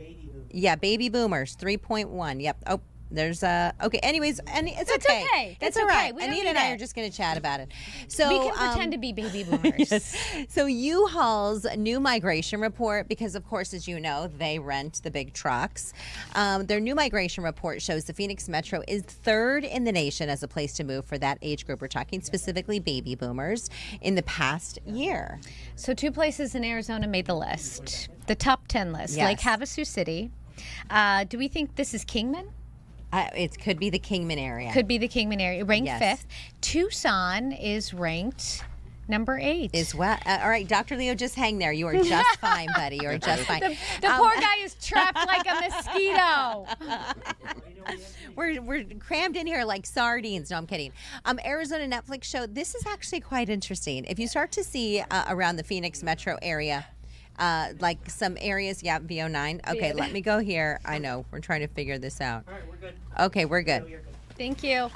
yeah, baby boomers 3.1. Yep. Oh, there's okay. Anyways, and it's That's okay. okay. That's It's all right. okay. We don't Anita and need I it. are just going to chat about it. So We can pretend to be baby boomers. So U-Haul's new migration report, because of course, as you know, they rent the big trucks. Their new migration report shows the Phoenix Metro is 3rd in the nation as a place to move for that age group. We're talking specifically baby boomers in the past year. So 2 places in Arizona made the list, the top 10 list. Yes. Lake Havasu City. Do we think this is Kingman? It could be the Kingman area. Could be the Kingman area, ranked Yes. 5th. Tucson is ranked number 8. Is what? All right, Dr. Leo, just hang there. You are just fine, buddy. You are just fine. The poor guy is trapped like a mosquito. We're crammed in here like sardines. No, I'm kidding. Arizona Netflix show. This is actually quite interesting. If you start to see around the Phoenix metro area, like some areas, yeah, VO9. Okay, let me go here. I know we're trying to figure this out. All right, we're good. Okay, we're good. No, you're good. Thank you.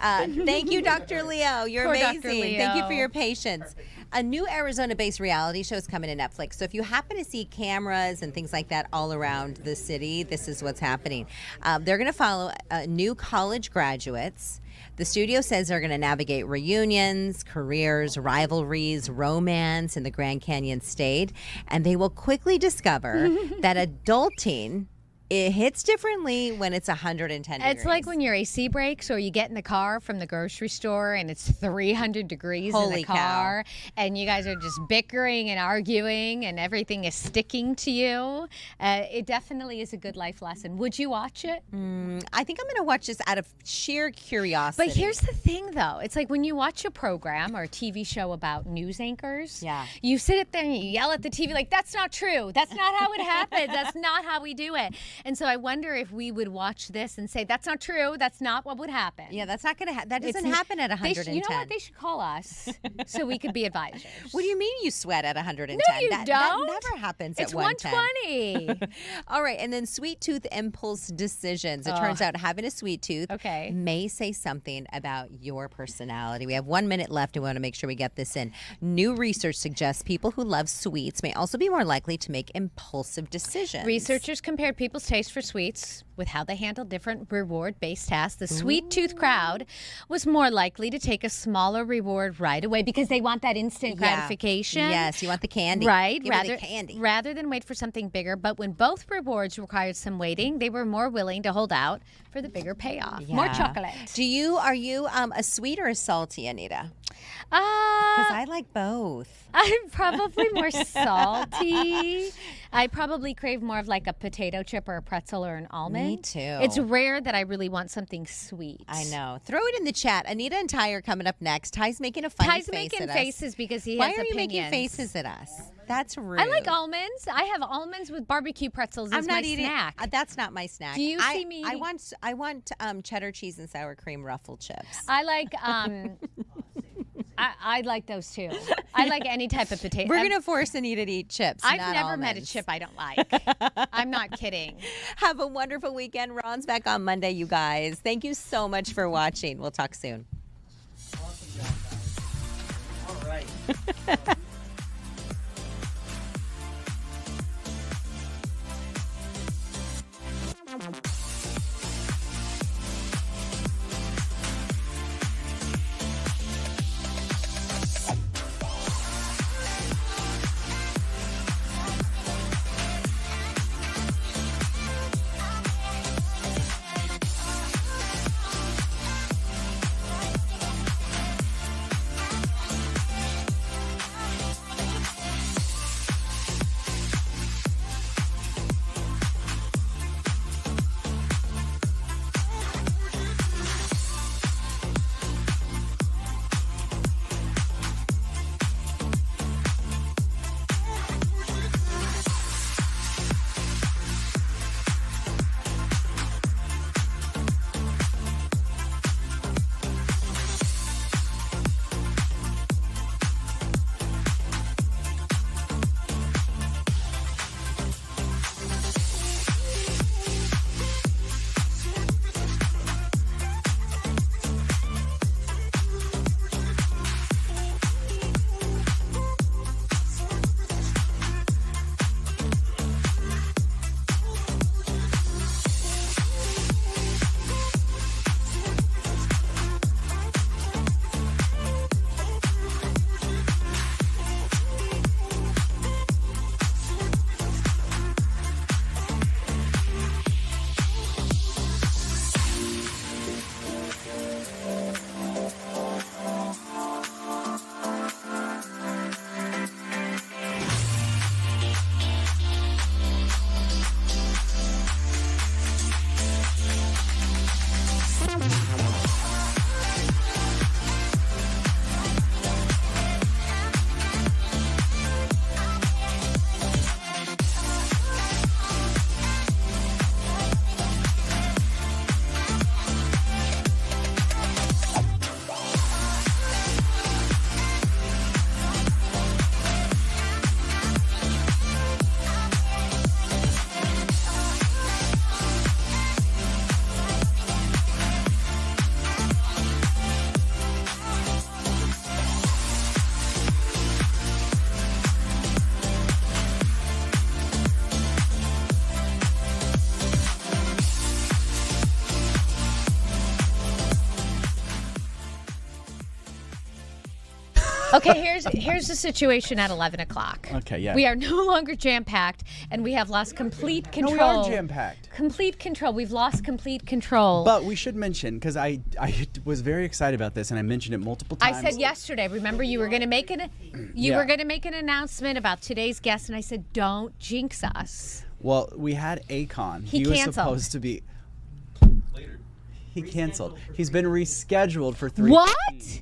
Thank you, Dr. Leo. You're Poor amazing. Dr. Leo. Thank you for your patience. A new Arizona-based reality show is coming to Netflix. So if you happen to see cameras and things like that all around the city, this is what's happening. They're going to follow new college graduates. The studio says they're going to navigate reunions, careers, rivalries, romance in the Grand Canyon State, and they will quickly discover that adulting, it hits differently when it's 110 degrees. It's like when your AC breaks or you get in the car from the grocery store and it's 300 degrees in Holy the car and you guys are just bickering and arguing and everything is sticking to you. It definitely is a good life lesson. Would you watch it? I think I'm going to watch this out of sheer curiosity. But here's the thing, though. It's like when you watch a program or a TV show about news anchors, you sit up there and you yell at the TV like, that's not true. That's not how it happens. That's not how we do it. And so I wonder if we would watch this and say, that's not true. That's not what would happen. Yeah, that's not going to happen. That doesn't happen at 110. You know what? They should call us so we could be advisors. What do you mean you sweat at 110? No, you that don't. That never happens It's at 110. 120. All right, and then sweet tooth impulse decisions. It turns out having a sweet tooth may say something about your personality. We have 1 minute left and we want to make sure we get this in. New research suggests people who love sweets may also be more likely to make impulsive decisions. Researchers compared people's taste for sweets with how they handle different reward-based tasks. The sweet tooth crowd was more likely to take a smaller reward right away because they want that instant gratification. Yes, you want the candy. Right, Give me the candy. rather than wait for something bigger. But when both rewards required some waiting, they were more willing to hold out for the bigger payoff. More chocolate. Are you a sweet or a salty, Anita? Because I like both. I'm probably more salty. I probably crave more of like a potato chip or a pretzel or an almond. Me too. It's rare that I really want something sweet. I know. Throw it in the chat. Anita and Ty are coming up next. Ty's making a funny face at us. Ty's making faces because he Why has are you opinions. making faces at us? That's rude. I like almonds. I have almonds with barbecue pretzels as my snack. That's not my snack. Do you see me I eating? want cheddar cheese and sour cream ruffle chips. I like I like those too. I like any type of potato. We're going to force Anita to eat chips. I've not never met a almonds. chip I don't like. I'm not kidding. Have a wonderful weekend. Ron's back on Monday, you guys. Thank you so much for watching. We'll talk soon. Awesome job, guys. All right. Okay, here's the situation at 11 o'clock. Okay, yeah. We are no longer jam-packed, and we have lost complete control. No, we are jam-packed. Complete control. We've lost complete control. But we should mention, because I was very excited about this, and I mentioned it multiple times. I said yesterday, remember, you were going to make an announcement about today's guest, and I said, don't jinx us. Well, we had Akon. He was canceled. Supposed to be later. He canceled. He's been rescheduled for 3. What?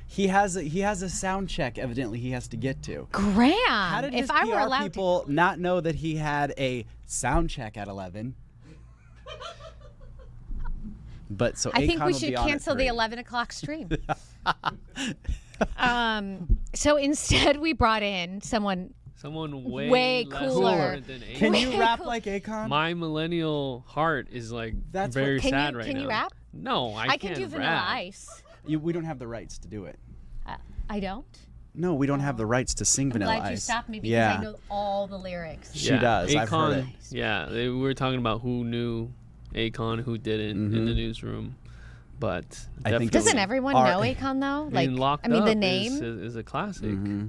He has a sound check. Evidently, he has to get to. Graham, How did his if I were PR allowed people not know that he had a sound check at 11? But so I think Akon we will should be on at cancel the 3. 11 o'clock stream. So instead, we brought in someone way less cooler than Akon. Can you rap like Akon? My millennial heart is like That's very Can sad you- right can now. you rap? No, I I can't can do Vanilla rap. Ice. We don't have the rights to do it. I don't. No, we don't have the rights to sing I'm Vanilla glad you Ice. stopped me because yeah. I know all the lyrics. She does. I've heard it. Yeah, we were talking about who knew Akon, who didn't in the newsroom. But I think definitely- Doesn't everyone know Akon though? I mean, Locked I mean, the Up name. is a classic. Mm-hmm.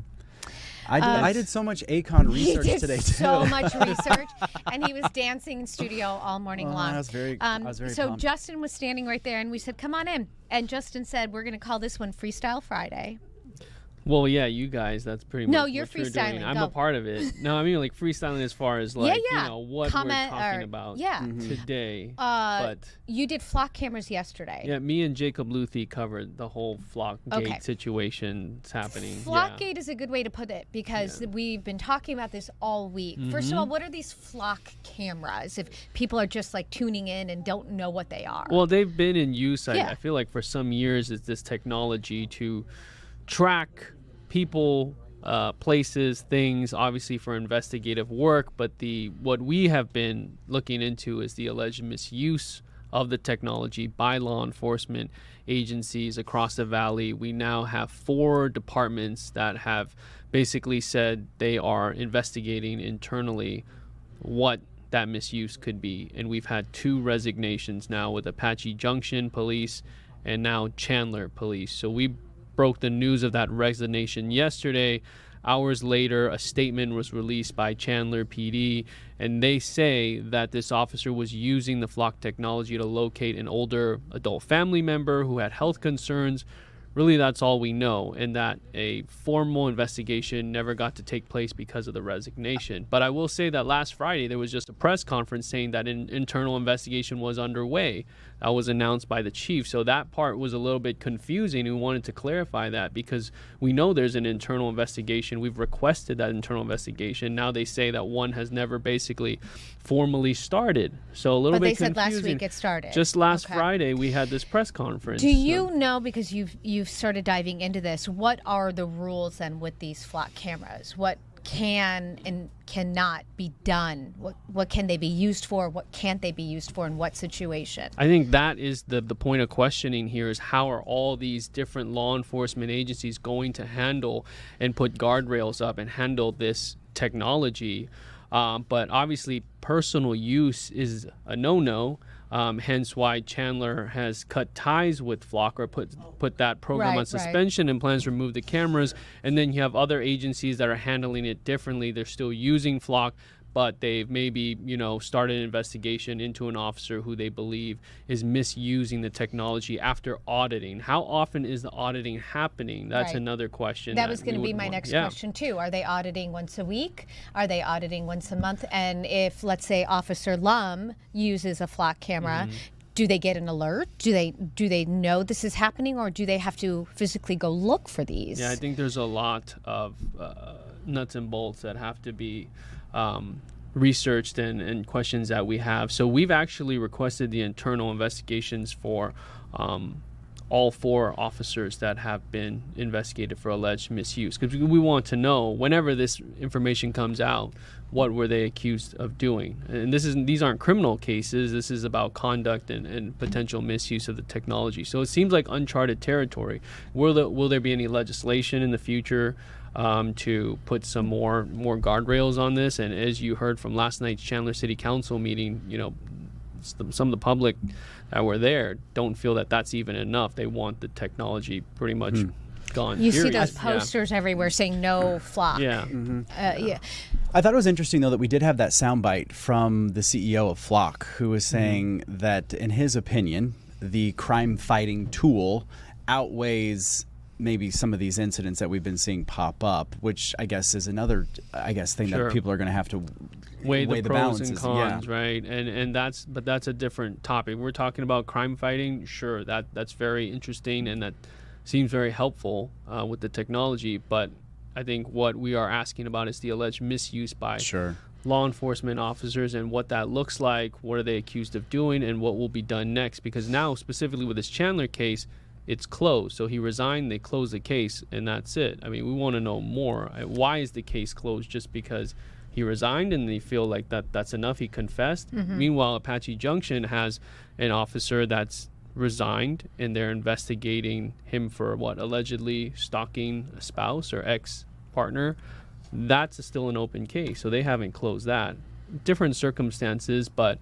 I did so much Akon He research did today too. so much research, and he was dancing in studio all morning long. I was very so pumped. Justin was standing right there, and we said, "Come on in." And Justin said, "We're going to call this one Freestyle Friday." Well, yeah, you guys, that's pretty much No, what you're doing. freestyling. I'm Go. a part of it. No, I mean like freestyling as far as like, yeah. you know, what Comment we're talking or- about yeah. today. Uh, but You did flock cameras yesterday. yeah, me and Jacob Luthi covered the whole Flockgate Okay. situation that's happening. Flockgate is a good way to put it because we've been talking about this all week. First of all, what are these flock cameras? If people are just like tuning in and don't know what they are. Well, they've been in use, Yeah. I feel like, for some years. It's this technology to track people, places, things, obviously for investigative work. But what we have been looking into is the alleged misuse of the technology by law enforcement agencies across the valley. We now have 4 departments that have basically said they are investigating internally what that misuse could be. And we've had 2 resignations now with Apache Junction Police and now Chandler Police. So we broke the news of that resignation yesterday. Hours later, a statement was released by Chandler PD, and they say that this officer was using the flock technology to locate an older adult family member who had health concerns. Really, that's all we know, and that a formal investigation never got to take place because of the resignation. But I will say that last Friday, there was just a press conference saying that an internal investigation was underway. That was announced by the chief. So that part was a little bit confusing. We wanted to clarify that because we know there's an internal investigation. We've requested that internal investigation. Now they say that one has never basically formally started. So a little but bit they said confusing. last week it started. Just last Okay. Friday, we had this press conference. Do So- you know, because you've started diving into this, what are the rules then with these flock cameras? What can and cannot be done? What can they be used for? What can't they be used for? In what situation? I think that is the point of questioning here is how are all these different law enforcement agencies going to handle and put guardrails up and handle this technology? But obviously personal use is a no-no. Hence why Chandler has cut ties with Flock or put that program on suspension and plans to remove the cameras. And then you have other agencies that are handling it differently. They're still using Flock, but they've maybe, started an investigation into an officer who they believe is misusing the technology after auditing. How often is the auditing happening? That's Right. another question. That was we going to be would my want- next yeah. question too. Are they auditing once a week? Are they auditing once a month? And if, let's say, Officer Lum uses a flock camera, do they get an alert? Do they know this is happening, or do they have to physically go look for these? Yeah, I think there's a lot of nuts and bolts that have to be researched and questions that we have. So we've actually requested the internal investigations for all 4 officers that have been investigated for alleged misuse, because we want to know, whenever this information comes out, what were they accused of doing. And these aren't criminal cases. This is about conduct and potential misuse of the technology. So it seems like uncharted territory. Will there be any legislation in the future to put some more guardrails on this? And as you heard from last night's Chandler City Council meeting, some of the public that were there don't feel that that's even enough. They want the technology pretty much gone. You see period. those posters everywhere saying no flock. Yeah. Yeah. I thought it was interesting, though, that we did have that soundbite from the CEO of Flock, who was saying that, in his opinion, the crime-fighting tool outweighs maybe some of these incidents that we've been seeing pop up, which I guess is another, thing that people are going to have to weigh the pros balances. and cons, right? And that's a different topic. We're talking about crime fighting. Sure, that's very interesting, and that seems very helpful with the technology, but I think what we are asking about is the alleged misuse by law enforcement officers and what that looks like, what are they accused of doing, and what will be done next. Because now, specifically with this Chandler case, it's closed. So he resigned, they closed the case, and that's it. I mean, we want to know more. Why is the case closed? Just because he resigned and they feel like that's enough, he confessed? Meanwhile, Apache Junction has an officer that's resigned, and they're investigating him for allegedly stalking a spouse or ex-partner. That's still an open case, so they haven't closed that. Different circumstances, but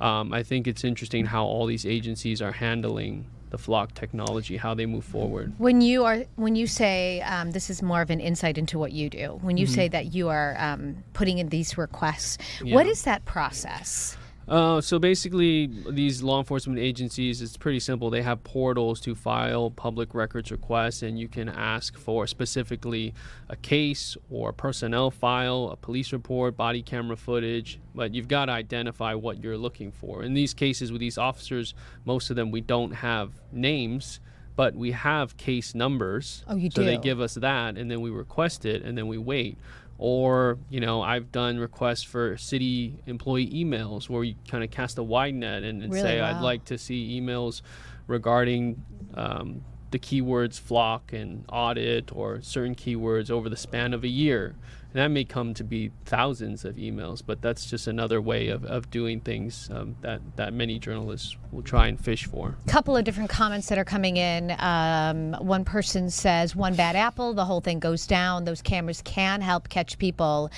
I think it's interesting how all these agencies are handling the Flock technology, how they move forward. When you say this is more of an insight into what you do, when you say that you are putting in these requests, what is that process? So basically, these law enforcement agencies, it's pretty simple. They have portals to file public records requests, and you can ask for specifically a case or a personnel file, a police report, body camera footage, but you've got to identify what you're looking for. In these cases with these officers, most of them we don't have names, but we have case numbers. Oh, you so do? they give us that, and then we request it, and then we wait. Or, I've done requests for city employee emails where you kind of cast a wide net and Really? say, Wow. I'd like to see emails regarding the keywords flock and audit or certain keywords over the span of a year. And that may come to be thousands of emails, but that's just another way of doing things that many journalists will try and fish for. Couple of different comments that are coming in. One person says, one bad apple, the whole thing goes down. Those cameras can help catch people,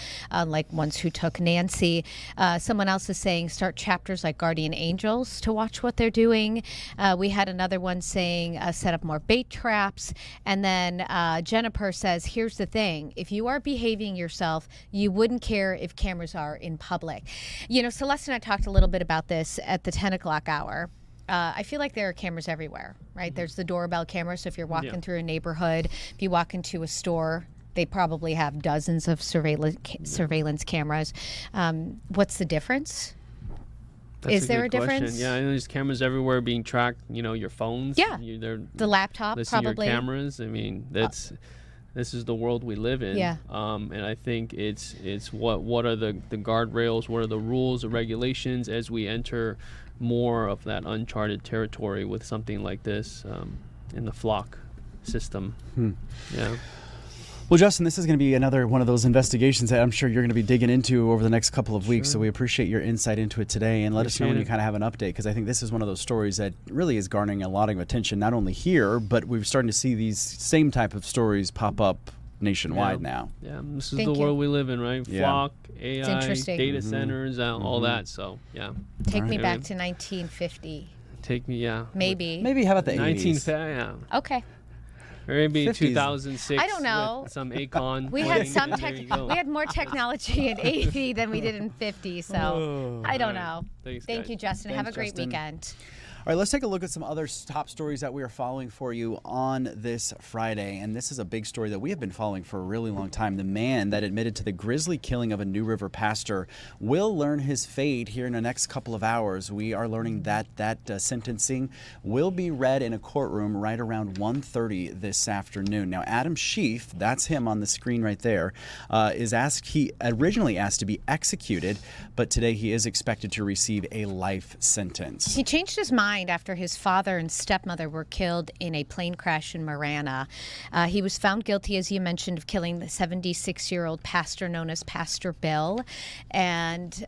like ones who took Nancy. Someone else is saying, start chapters like Guardian Angels to watch what they're doing. We had another one saying, set up more bait traps. And then Jennifer says, here's the thing. If you are behaving yourself, you wouldn't care if cameras are in public. Celeste and I talked a little bit about this at the 10 o'clock hour. I feel like there are cameras everywhere, right? There's the doorbell camera. So if you're walking through a neighborhood, if you walk into a store, they probably have dozens of surveillance cameras. What's the difference? That's Is there a good question. difference? Yeah, I know there's cameras everywhere being tracked. Your phones. Yeah. They're The laptop, listening probably. to your cameras. I mean, this is the world we live in. Yeah. And I think it's what are the guardrails, what are the rules, the regulations as we enter more of that uncharted territory with something like this in the Flock system. Yeah. Well, Justin, this is going to be another one of those investigations that I'm sure you're going to be digging into over the next couple of weeks. So we appreciate your insight into it today, and let us know when you kind of have an update, because I think this is one of those stories that really is garnering a lot of attention, not only here, but we're starting to see these same type of stories pop up nationwide now. Yeah, this is Thank the you. world we live in, right? Yeah. Flock, AI, interesting. data centers, all that. So, yeah. Take me Right. back to 1950. Take me, yeah. Maybe. How about the 19, 80s? yeah. Okay. Or maybe 50s. 2006. I don't know. With some Akon. We had playing, some and there you go. we had more technology in 80 than we did in 50, so I don't know. Thanks, Thank guys. you, Justin. Have a Thanks, great Justin. weekend. All right, let's take a look at some other top stories that we are following for you on this Friday. And this is a big story that we have been following for a really long time. The man that admitted to the grisly killing of a New River pastor will learn his fate here in the next couple of hours. We are learning that sentencing will be read in a courtroom right around 1:30 this afternoon. Now, Adam Schiff, that's him on the screen right there, he originally asked to be executed, but today he is expected to receive a life sentence. He changed his mind after his father and stepmother were killed in a plane crash in Marana. He was found guilty, as you mentioned, of killing the 76-year-old pastor known as Pastor Bill, and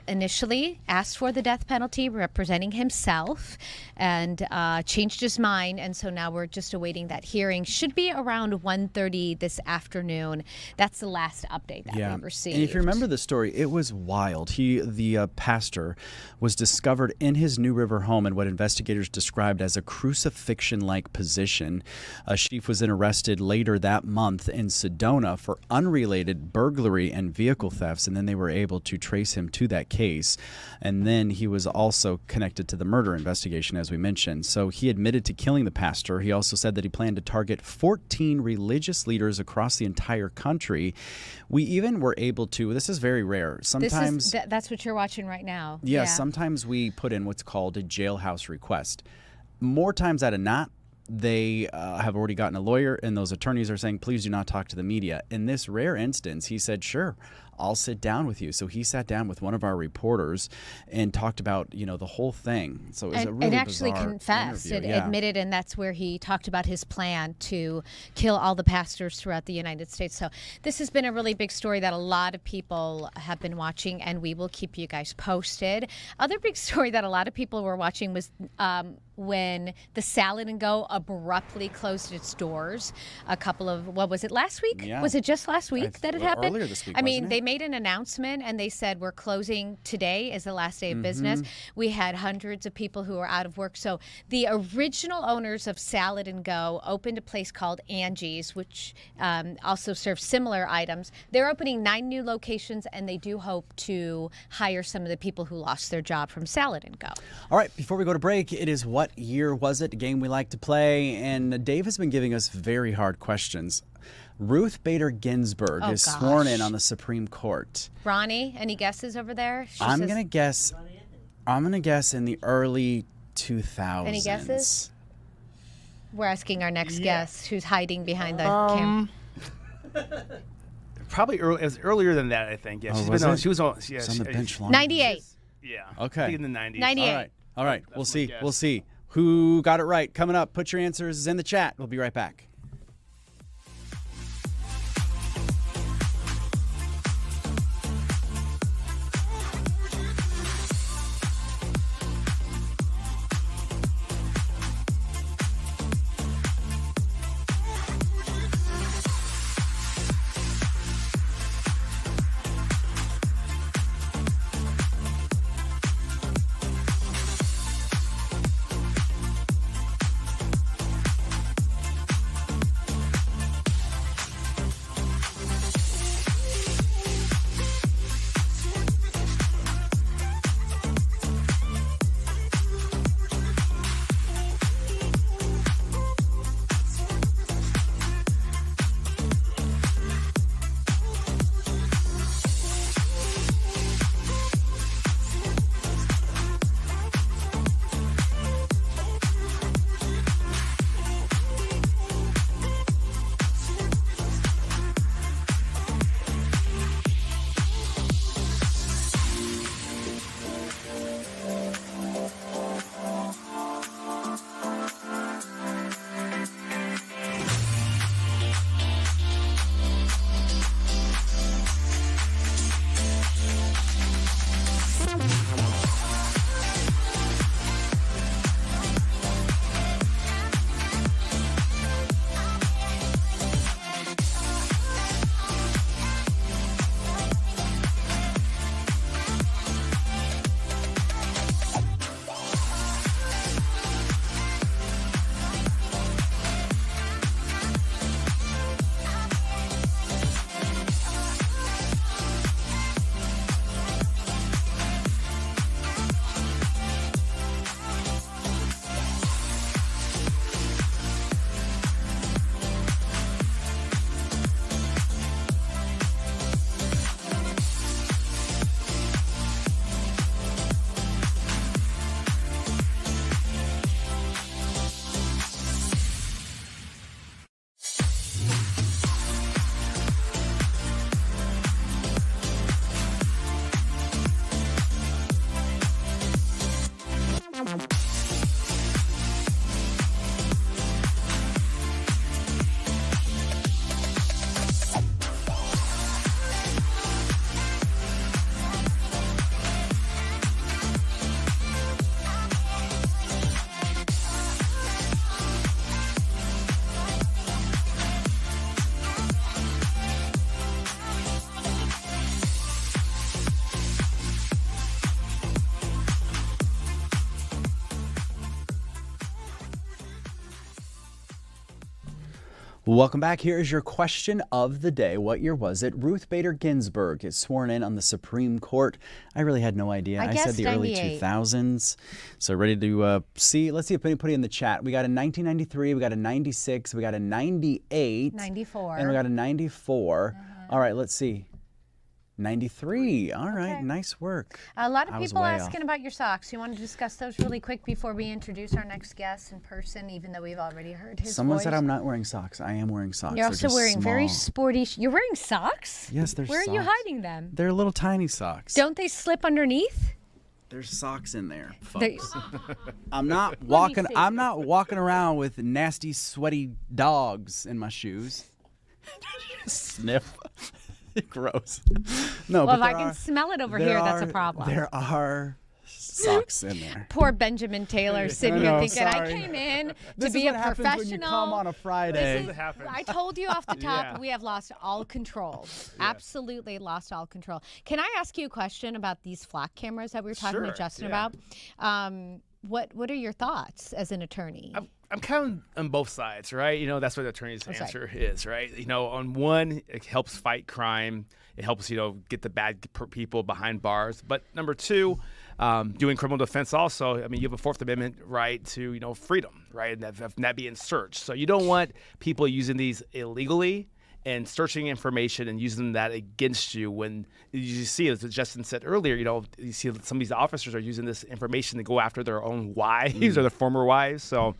initially asked for the death penalty, representing himself, and changed his mind. And so now we're just awaiting that hearing. Should be around 1:30 this afternoon. That's the last update that we received. And if you remember the story, it was wild. The pastor was discovered in his New River home, and in what investigators described as a crucifixion-like position. Sheaf was then arrested later that month in Sedona for unrelated burglary and vehicle thefts, and then they were able to trace him to that case. And then he was also connected to the murder investigation, as we mentioned. So he admitted to killing the pastor. He also said that he planned to target 14 religious leaders across the entire country. We even were able to, this is very rare. Sometimes that's what you're watching right now. Yeah, sometimes we put in what's called a jailhouse request. More times out of not, they have already gotten a lawyer, and those attorneys are saying, please do not talk to the media. In this rare instance, he said, sure, I'll sit down with you. So he sat down with one of our reporters and talked about, the whole thing. So it was a really and actually bizarre confessed, interview. admitted, and that's where he talked about his plan to kill all the pastors throughout the United States. So this has been a really big story that a lot of people have been watching, and we will keep you guys posted. Other big story that a lot of people were watching was when the Salad and Go abruptly closed its doors. What was it, last week? Yeah. Was it just last week that it happened? Earlier this week, I mean, wasn't it? they made an announcement and they said we're closing today is the last day of business. We had hundreds of people who were out of work. So the original owners of Salad and Go opened a place called Angie's, which also serves similar items. They're opening 9 new locations, and they do hope to hire some of the people who lost their job from Salad and Go. All right, before we go to break, it is What Year Was It? A game we like to play, and Dave has been giving us very hard questions. Ruth Bader Ginsburg is sworn in on the Supreme Court. Ronnie, any guesses over there? I'm going to guess in the early 2000s. Any guesses? We're asking our next guest who's hiding behind the camera. Probably early, it was earlier than that, I think. Yeah, she was on. Yeah, It's on the bench long. 98. Yeah. Okay. I think in the 90s. 98. All right. That's We'll my see. guess. We'll see who got it right. Coming up, put your answers in the chat. We'll be right back. Welcome back. Here is your question of the day. What year was it? Ruth Bader Ginsburg is sworn in on the Supreme Court. I really had no idea. I said the early 2000s. So ready to see? Let's see if anybody in the chat. We got a 1993, we got a 96, we got a 98. 94. And we got a 94. All right, let's see. 93. All right, nice work. A lot of people asking about your socks. You want to discuss those really quick before we introduce our next guest in person, even though we've already heard his Someone voice? said I'm not wearing socks. I am wearing socks. You're also wearing small. very sporty. You're wearing socks? Yes, they're Where socks. are you hiding them? They're little tiny socks. Don't they slip underneath? There's socks in there, They- folks. I'm not walking around with nasty, sweaty dogs in my shoes. Sniff. Gross. No, well, but if I can smell it over here, that's a problem. There are socks in there. Poor Benjamin Taylor sitting here thinking, I came in to be a professional. When you come on a Friday. I told you off the top, we have lost all control. Absolutely lost all control. Can I ask you a question about these flock cameras that we were talking to Justin about? What are your thoughts as an attorney? I'm kind of on both sides, right? You know, that's what the attorney's answer is, right? You know, on one, it helps fight crime. It helps, you know, get the bad people behind bars. But number two, doing criminal defense also, I mean, you have a Fourth Amendment right to, you know, freedom, right? And that being searched. So you don't want people using these illegally and searching information and using that against you. When you see, as Justin said earlier, you know, you see some of these officers are using this information to go after their own wives or their former wives. So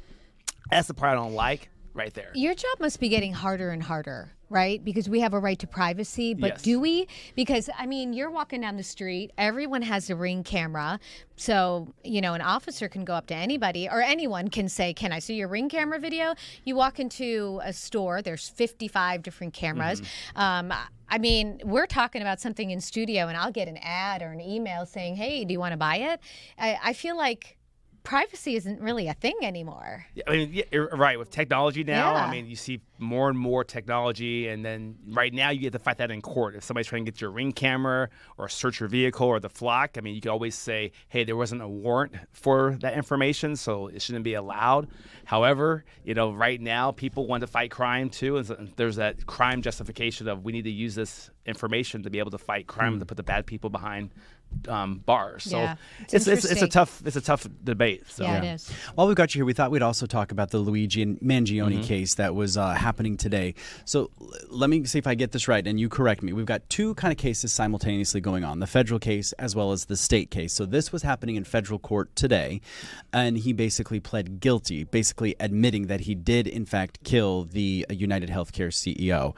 that's the part I don't like right there. Your job must be getting harder and harder, right? Because we have a right to privacy, but Yes. do we? Because, I mean, you're walking down the street, everyone has a Ring camera, so, you know, an officer can go up to anybody, or anyone can say, can I see your Ring camera video? You walk into a store, there's 55 different cameras. I mean, we're talking about something in studio, and I'll get an ad or an email saying, hey, do you want to buy it? I feel like privacy isn't really a thing anymore. Yeah, I mean, yeah, you're right. With technology now, Yeah. I mean, you see more and more technology, and then right now you get to fight that in court. If somebody's trying to get your Ring camera or search your vehicle or the flock, I mean, you can always say, hey, there wasn't a warrant for that information, so it shouldn't be allowed. However, you know, right now people want to fight crime too, and there's that crime justification of we need to use this information to be able to fight crime, to put the bad people behind bars. So Yeah, it's interesting. a tough debate. So. Yeah, it is. While we got you here, we thought we'd also talk about the Luigi Mangione case that was happening today. So let me see if I get this right, and you correct me. We've got two kind of cases simultaneously going on, the federal case as well as the state case. So this was happening in federal court today, and he basically pled guilty, basically admitting that he did, in fact, kill the United Healthcare CEO.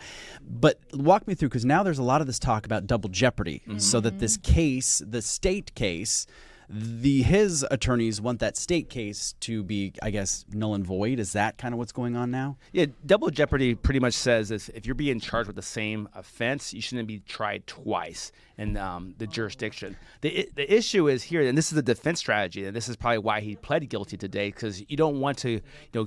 But walk me through, because now there's a lot of this talk about double jeopardy, so that this case, the state case, his attorneys want that state case to be, I guess, null and void. Is that kind of what's going on now? Yeah, double jeopardy pretty much says if you're being charged with the same offense, you shouldn't be tried twice in the jurisdiction. The issue is here, and this is the defense strategy, and this is probably why he pled guilty today, because you don't want to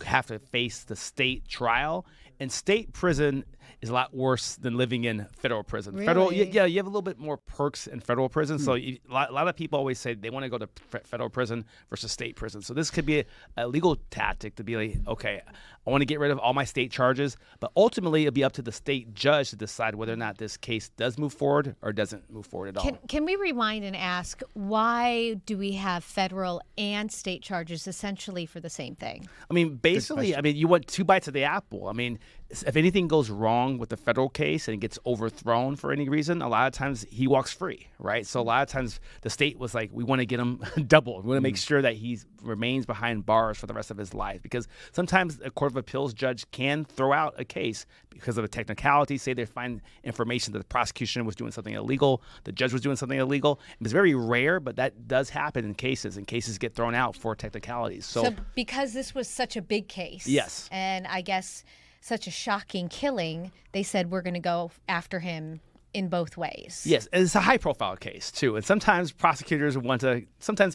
have to face the state trial. And state prison is a lot worse than living in federal prison. Really? Federal, yeah, you have a little bit more perks in federal prison. So a lot of people always say they want to go to federal prison versus state prison. So this could be a legal tactic to be like, okay, I want to get rid of all my state charges, but ultimately it'll be up to the state judge to decide whether or not this case does move forward or doesn't move forward at all. Can we rewind and ask, why do we have federal and state charges essentially for the same thing? I mean, basically, I mean, you want two bites of the apple. I mean, if anything goes wrong with the federal case and it gets overthrown for any reason, a lot of times he walks free, right? So a lot of times the state was like, we want to get him double. We want to make sure that he remains behind bars for the rest of his life, because sometimes a court of appeals judge can throw out a case because of a technicality. Say they find information that the prosecution was doing something illegal, the judge was doing something illegal. It's very rare, but that does happen in cases, and cases get thrown out for technicalities. So because this was such a big case, yes, and I guess such a shocking killing, they said we're going to go after him in both ways. Yes, and it's a high-profile case, too. And sometimes prosecutors want to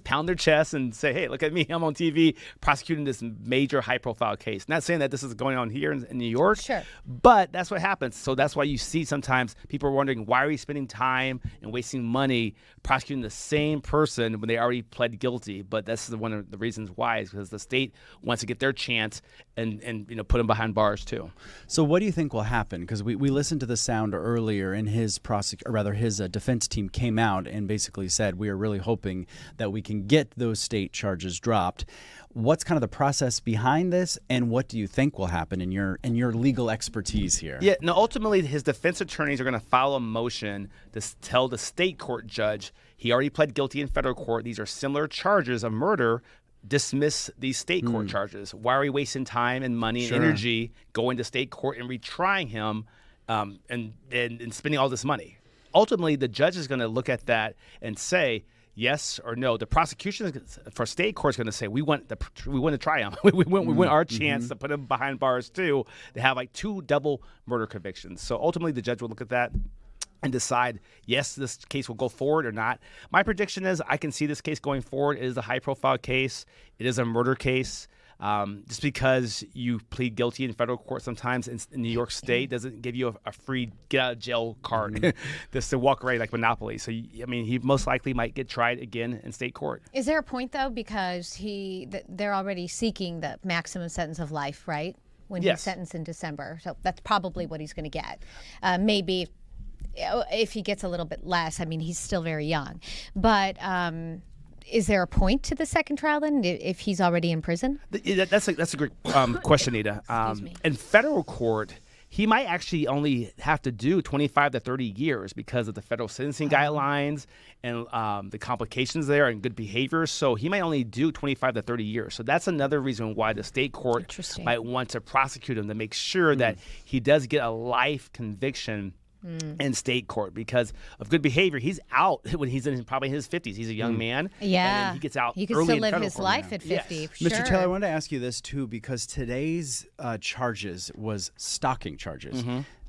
pound their chest and say, hey, look at me, I'm on TV prosecuting this major high-profile case. Not saying that this is going on here in New York, Sure. but that's what happens. So that's why you see sometimes people are wondering, why are we spending time and wasting money prosecuting the same person when they already pled guilty? But that's one of the reasons why, is because the state wants to get their chance and put them behind bars, too. So what do you think will happen? Because we listened to the sound earlier, and his defense team came out and basically said, we are really hoping that we can get those state charges dropped. What's kind of the process behind this, and what do you think will happen in your legal expertise here? Yeah, no, ultimately his defense attorneys are going to file a motion to tell the state court judge he already pled guilty in federal court. These are similar charges of murder. Dismiss these state court charges. Why are we wasting time and money and energy going to state court and retrying him and spending all this money? Ultimately, the judge is going to look at that and say yes or no. The prosecution for state court is going to say we want to try him. we want our chance to put him behind bars too. They have like 2 double murder convictions. So ultimately, the judge will look at that and decide, yes, this case will go forward or not. My prediction is I can see this case going forward. It is a high-profile case. It is a murder case. Just because you plead guilty in federal court sometimes in New York State doesn't give you a free get-out-of-jail card just to walk away like Monopoly. So, he most likely might get tried again in state court. Is there a point, though, because they're already seeking the maximum sentence of life, right? When he's sentenced in December. So that's probably what he's going to get. Maybe if he gets a little bit less, he's still very young. But is there a point to the second trial then, if he's already in prison? That's a great question, Nita. In federal court, he might actually only have to do 25 to 30 years because of the federal sentencing guidelines and the complications there and good behavior. So he might only do 25 to 30 years. So that's another reason why the state court might want to prosecute him, to make sure that he does get a life conviction in state court because of good behavior. He's out when he's in probably his 50s. He's a young man. Yeah. And he gets out he can early still in live federal his court. life at 50. Yes. Sure. Mr. Taylor, I wanted to ask you this too, because today's charges was stalking charges.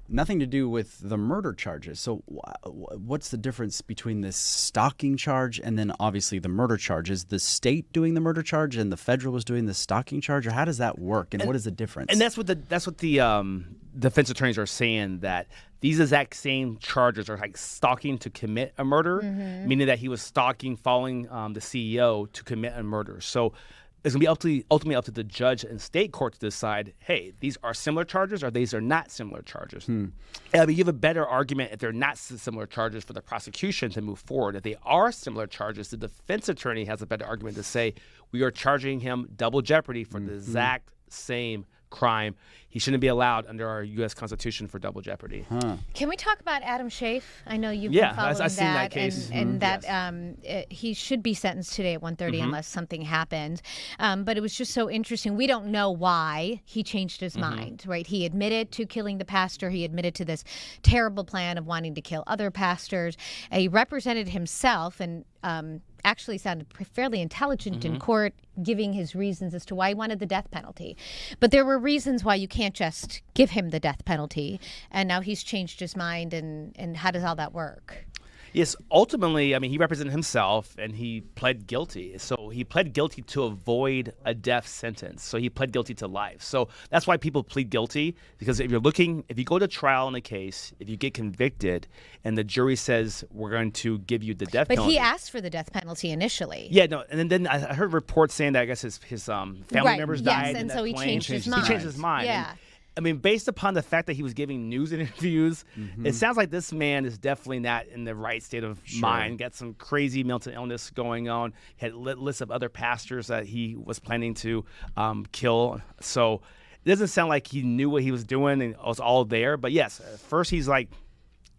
Nothing to do with the murder charges. So what's the difference between this stalking charge and then obviously the murder charge? Is the state doing the murder charge and the federal was doing the stalking charge, or how does that work, and what is the difference? And that's what the defense attorneys are saying, that these exact same charges are like stalking to commit a murder, meaning that he was stalking, following the CEO to commit a murder. So it's going to be ultimately up to the judge in state court to decide, hey, these are similar charges or these are not similar charges. You have a better argument if they're not similar charges for the prosecution to move forward. If they are similar charges, the defense attorney has a better argument to say, we are charging him double jeopardy for the exact same crime. He shouldn't be allowed under our U.S. Constitution for double jeopardy. Can we talk about Adam Schaaf? I know you've been following I've seen that case. And that he should be sentenced today at 1:30 unless something happens. But it was just so interesting. We don't know why he changed his mind, right? He admitted to killing the pastor. He admitted to this terrible plan of wanting to kill other pastors. He represented himself and actually sounded fairly intelligent in court, giving his reasons as to why he wanted the death penalty. But there were reasons why you can't just give him the death penalty. And now he's changed his mind. And how does all that work? Yes, ultimately, he represented himself and he pled guilty. So he pled guilty to avoid a death sentence. So he pled guilty to life. So that's why people plead guilty, because if you go to trial in a case, if you get convicted and the jury says we're going to give you the death penalty. But he asked for the death penalty initially. Yeah, no, and then I heard reports saying that I guess his family members died. Yes, and so he changed his mind. He changed his mind. Yeah. Based upon the fact that he was giving news interviews, it sounds like this man is definitely not in the right state of mind. Got some crazy mental illness going on. Had lists of other pastors that he was planning to kill. So it doesn't sound like he knew what he was doing and it was all there. But yes, at first he's like,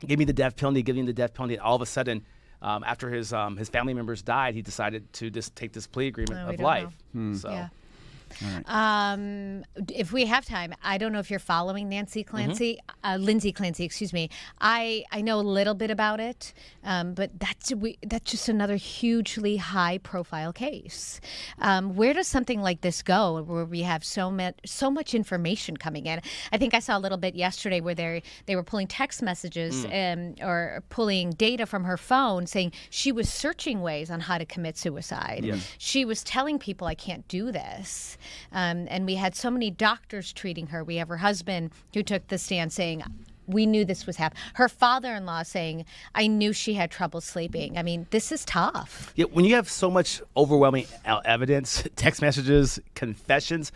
give me the death penalty, give me the death penalty. And all of a sudden, after his family members died, he decided to just take this plea agreement of life. Yeah. If we have time, I don't know if you're following Lindsay Clancy, excuse me. I know a little bit about it, but that's just another hugely high-profile case. Where does something like this go, where we have so much information coming in? I think I saw a little bit yesterday where they were pulling text messages or pulling data from her phone saying she was searching ways on how to commit suicide. Yes. She was telling people, I can't do this. And we had so many doctors treating her. We have her husband who took the stand saying, we knew this was happening. Her father-in-law saying, I knew she had trouble sleeping. I mean, this is tough. Yeah, when you have so much overwhelming evidence, text messages, confessions,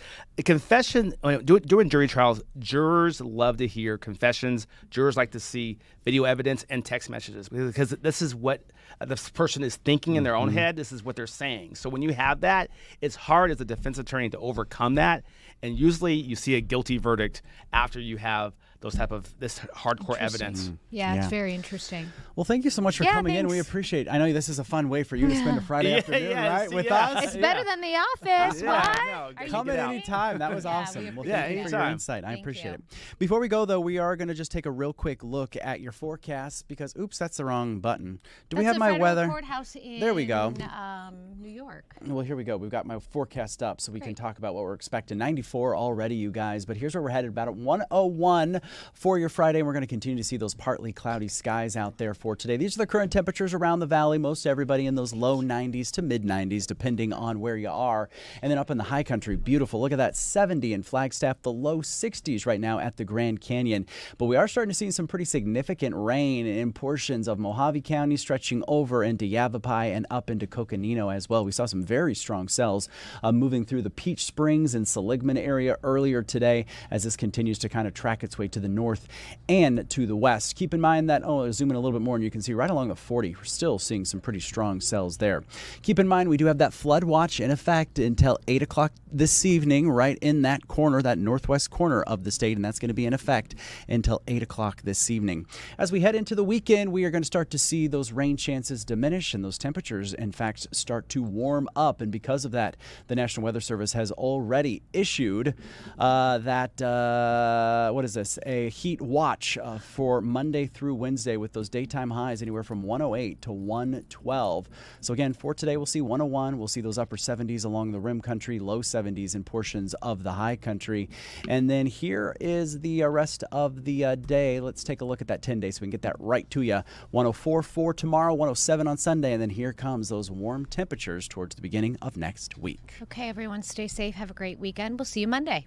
during jury trials, jurors love to hear confessions. Jurors like to see video evidence and text messages because this is what this person is thinking in their own head. This is what they're saying. So when you have that, it's hard as a defense attorney to overcome that. And usually you see a guilty verdict after you have those type of this hardcore evidence. Yeah, it's very interesting. Well, thank you so much for coming in. We appreciate it. I know this is a fun way for you to spend a Friday afternoon, right, with us. It's better than The Office. What? Come in anytime. That was awesome. Well, thank you for your insight. I Thank appreciate you. it. Before we go, though, we are going to just take a real quick look at your forecast because, oops, that's the wrong button. Do we have my weather? Courthouse in, there we go. New York. Well, here we go. We've got my forecast up so we can talk about what we're expecting. 94 already, you guys, but here's where we're headed, about at 101 for your Friday, and we're going to continue to see those partly cloudy skies out there for today. These are the current temperatures around the valley. Most everybody in those low 90s to mid 90s, depending on where you are. And then up in the high country, beautiful. Look at that, 70 in Flagstaff, the low 60s right now at the Grand Canyon. But we are starting to see some pretty significant rain in portions of Mojave County, stretching over into Yavapai and up into Coconino as well. We saw some very strong cells moving through the Peach Springs and Seligman area earlier today as this continues to kind of track its way to the north and to the west. Keep in mind that, zoom in a little bit more and you can see right along the 40, we're still seeing some pretty strong cells there. Keep in mind we do have that flood watch in effect until 8 o'clock this evening, right in that corner, that northwest corner of the state, and that's going to be in effect until 8 o'clock this evening. As we head into the weekend, we are going to start to see those rain chances diminish and those temperatures, in fact, start to warm up, and because of that, the National Weather Service has already issued a heat watch for Monday through Wednesday with those daytime highs anywhere from 108 to 112. So again, for today, we'll see 101. We'll see those upper 70s along the rim country, low 70s in portions of the high country. And then here is the rest of the day. Let's take a look at that 10-day so we can get that right to you. 104 for tomorrow, 107 on Sunday, and then here comes those warm temperatures towards the beginning of next week. Okay, everyone, stay safe. Have a great weekend. We'll see you Monday.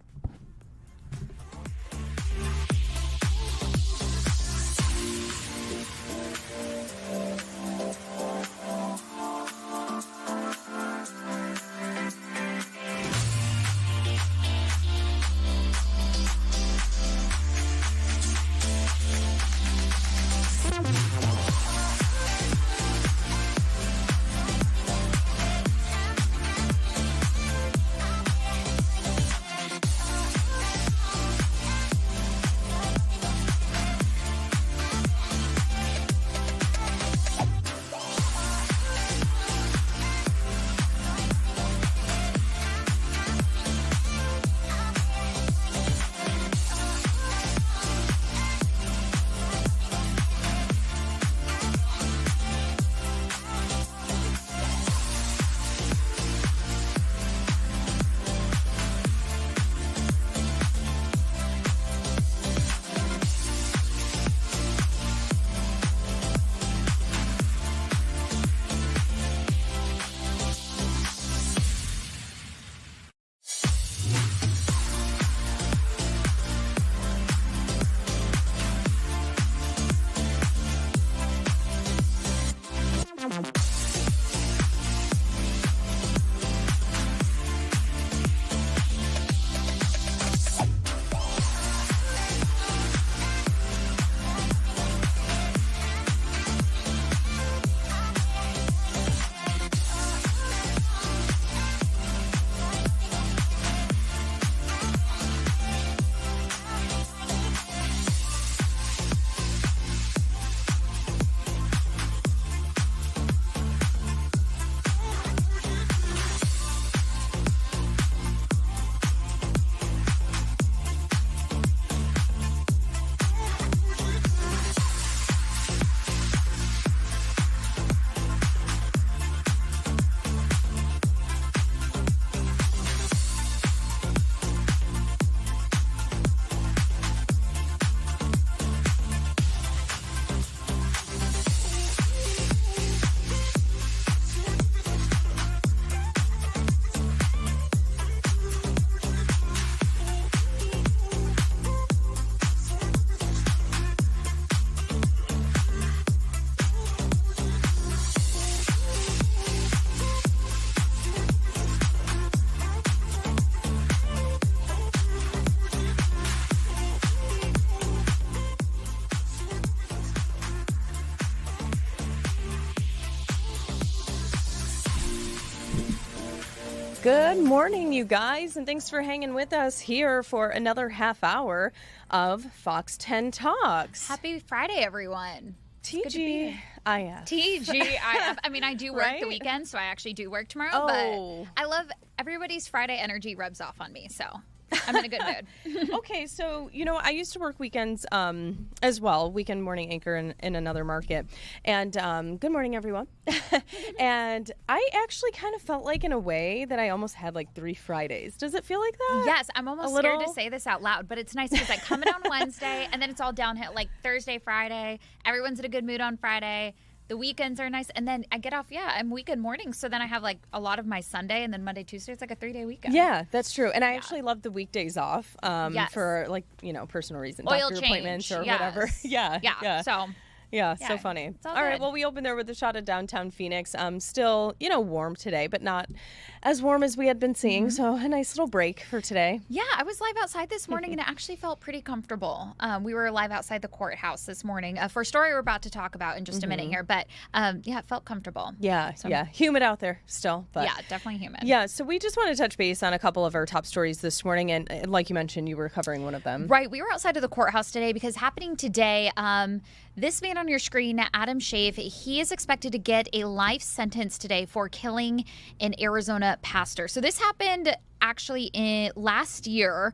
Good morning, you guys, and thanks for hanging with us here for another half hour of Fox 10 Talks. Happy Friday, everyone. TGIF. TGIF. I mean, I do work Right? the weekend, so I actually do work tomorrow, Oh. but I love everybody's Friday energy rubs off on me, so I'm in a good mood. Okay, so, I used to work weekends as well, weekend morning anchor in another market. And good morning, everyone. And I actually kind of felt like, in a way, that I almost had like 3 Fridays. Does it feel like that? Yes, I'm almost A scared to little? say this out loud, but it's nice because I come in on Wednesday, and then it's all downhill, like Thursday, Friday. Everyone's in a good mood on Friday. The weekends are nice, and then I get off, I'm weekend mornings, so then I have like a lot of my Sunday, and then Monday, Tuesday, it's like a 3-day weekend. Yeah, that's true. And I actually love the weekdays off Yes. for personal reasons, Oil doctor change, appointments or yes. whatever. Yeah. So Yeah, Yeah, so funny. it's all All right, good. well, we opened there with a shot of downtown Phoenix. Still, warm today, but not as warm as we had been seeing. So a nice little break for today. yeah, I was live outside this morning, and it actually felt pretty comfortable. We were live outside the courthouse this morning for a story we're about to talk about in just a minute here. But it felt comfortable. Yeah, humid out there still, but Yeah, definitely humid. yeah. So we just want to touch base on a couple of our top stories this morning, and like you mentioned, you were covering one of them. Right. We were outside of the courthouse today because happening today, this man on your screen, Adam Schaaf, he is expected to get a life sentence today for killing an Arizona pastor. So this happened actually last year.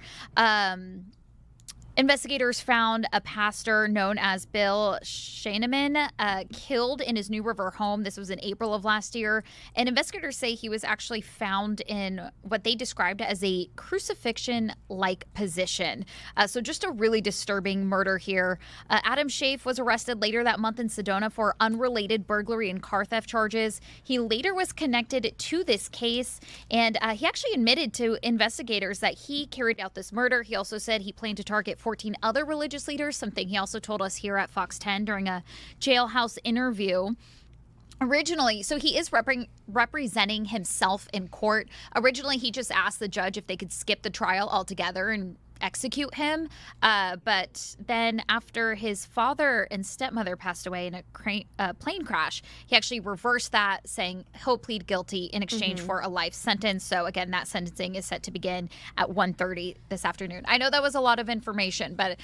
Investigators found a pastor known as Bill Scheineman killed in his New River home. This was in April of last year. And investigators say he was actually found in what they described as a crucifixion-like position. So just a really disturbing murder here. Adam Schaaf was arrested later that month in Sedona for unrelated burglary and car theft charges. He later was connected to this case, and he actually admitted to investigators that he carried out this murder. He also said he planned to target 14 other religious leaders, something he also told us here at Fox 10 during a jailhouse interview. Originally, so he is representing himself in court. Originally, he just asked the judge if they could skip the trial altogether and execute him. But then after his father and stepmother passed away in a plane crash, he actually reversed that, saying he'll plead guilty in exchange for a life sentence. So again, that sentencing is set to begin at 1:30 this afternoon. I know that was a lot of information, but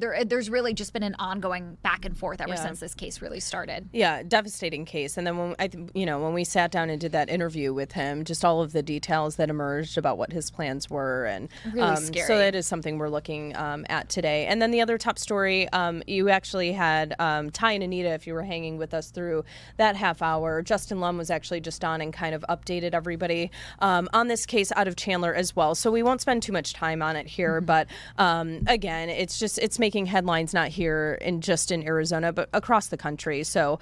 there's really just been an ongoing back and forth ever since this case really started. Yeah, devastating case. And then when we sat down and did that interview with him, just all of the details that emerged about what his plans were, and Really scary. So that is something we're looking at today. And then the other top story, you actually had Ty and Anita, if you were hanging with us through that half hour. Justin Lum was actually just on and kind of updated everybody on this case out of Chandler as well. So we won't spend too much time on it here, but again, it's making headlines not here in Arizona, but across the country. So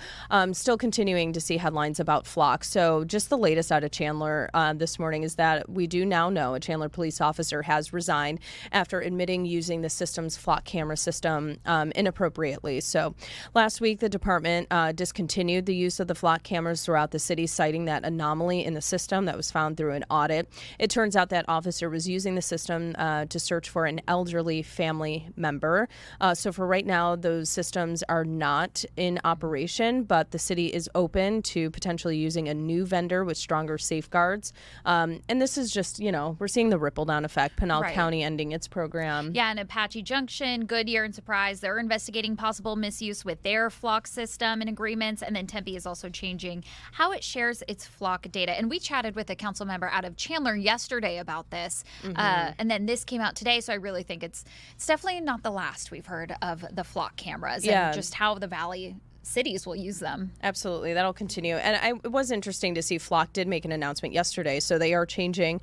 still continuing to see headlines about flocks. So just the latest out of Chandler this morning is that we do now know a Chandler police officer has resigned after admitting using the system's flock camera system inappropriately. So last week, the department discontinued the use of the flock cameras throughout the city, citing that anomaly in the system that was found through an audit. It turns out that officer was using the system to search for an elderly family member. So for right now, those systems are not in operation, but the city is open to potentially using a new vendor with stronger safeguards. And this is just, we're seeing the ripple down effect. Pinal Right. County ending its program. Yeah, and Apache Junction, Goodyear, and Surprise, they're investigating possible misuse with their flock system and agreements. And then Tempe is also changing how it shares its flock data. And we chatted with a council member out of Chandler yesterday about this. And then this came out today. So I really think it's definitely not the last we've heard of the flock cameras Yeah. and just how the Valley cities will use them. Absolutely. That'll continue. And it was interesting to see Flock did make an announcement yesterday. So they are changing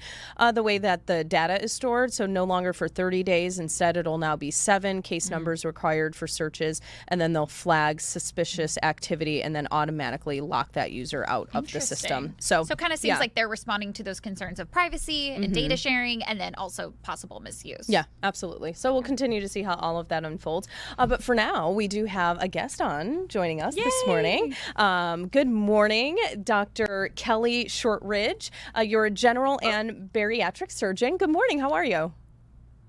the way that the data is stored. So no longer for 30 days. Instead, it'll now be 7 case numbers required for searches. And then they'll flag suspicious activity and then automatically lock that user out of the system. So it kind of seems like they're responding to those concerns of privacy and data sharing and then also possible misuse. Yeah, absolutely. So we'll continue to see how all of that unfolds. But for now, we do have a guest on joining us this morning. Good morning, Dr. Kelly Shortridge. You're a general and bariatric surgeon. Good morning. How are you?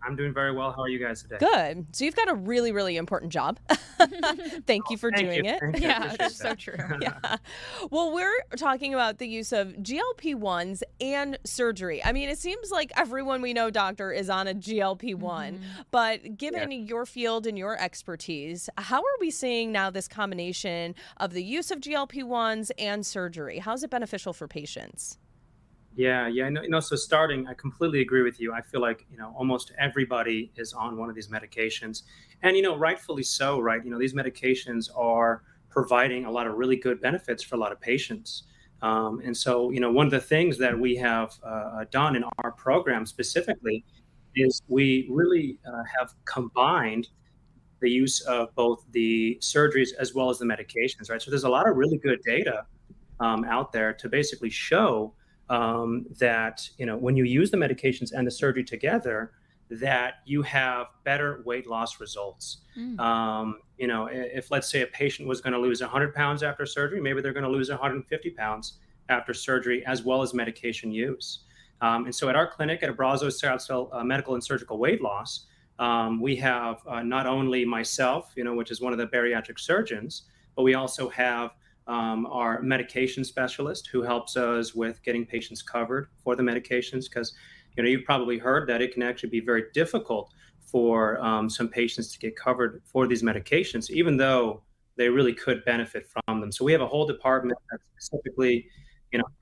I'm doing very well. How are you guys today? Good. So you've got a really, really important job. Thank you for doing it. Thank you. Yeah, Appreciate it's so that. true. Yeah. Well, we're talking about the use of GLP-1s and surgery. I mean, it seems like everyone we know, doctor, is on a GLP-1. But given your field and your expertise, how are we seeing now this combination of the use of GLP-1s and surgery? How is it beneficial for patients? Yeah. So starting, I completely agree with you. I feel like, almost everybody is on one of these medications. And, rightfully so, right? These medications are providing a lot of really good benefits for a lot of patients. And so, one of the things that we have done in our program specifically is we really have combined the use of both the surgeries as well as the medications, right? So there's a lot of really good data out there to basically show that when you use the medications and the surgery together, that you have better weight loss results. If let's say a patient was going to lose 100 pounds after surgery, maybe they're going to lose 150 pounds after surgery, as well as medication use. And so at our clinic at Abrazo Scottsdale Medical and Surgical Weight Loss, we have not only myself, which is one of the bariatric surgeons, but we also have our medication specialist who helps us with getting patients covered for the medications, because you've probably heard that it can actually be very difficult for some patients to get covered for these medications, even though they really could benefit from them. So we have a whole department that specifically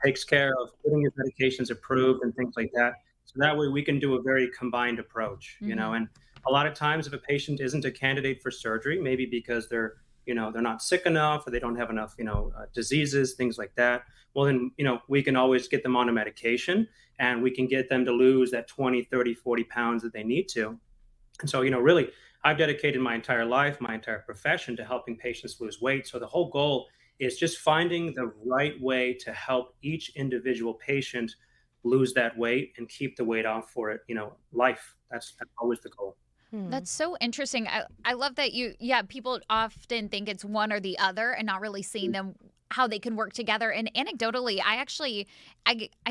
takes care of getting these medications approved and things like that. So that way we can do a very combined approach, and a lot of times if a patient isn't a candidate for surgery, maybe because they're not sick enough or they don't have enough, diseases, things like that. Well, then, we can always get them on a medication and we can get them to lose that 20, 30, 40 pounds that they need to. And so, really, I've dedicated my entire life, my entire profession to helping patients lose weight. So the whole goal is just finding the right way to help each individual patient lose that weight and keep the weight off for it, life. That's always the goal. That's so interesting. I love that people often think it's one or the other and not really seeing them how they can work together. And anecdotally, I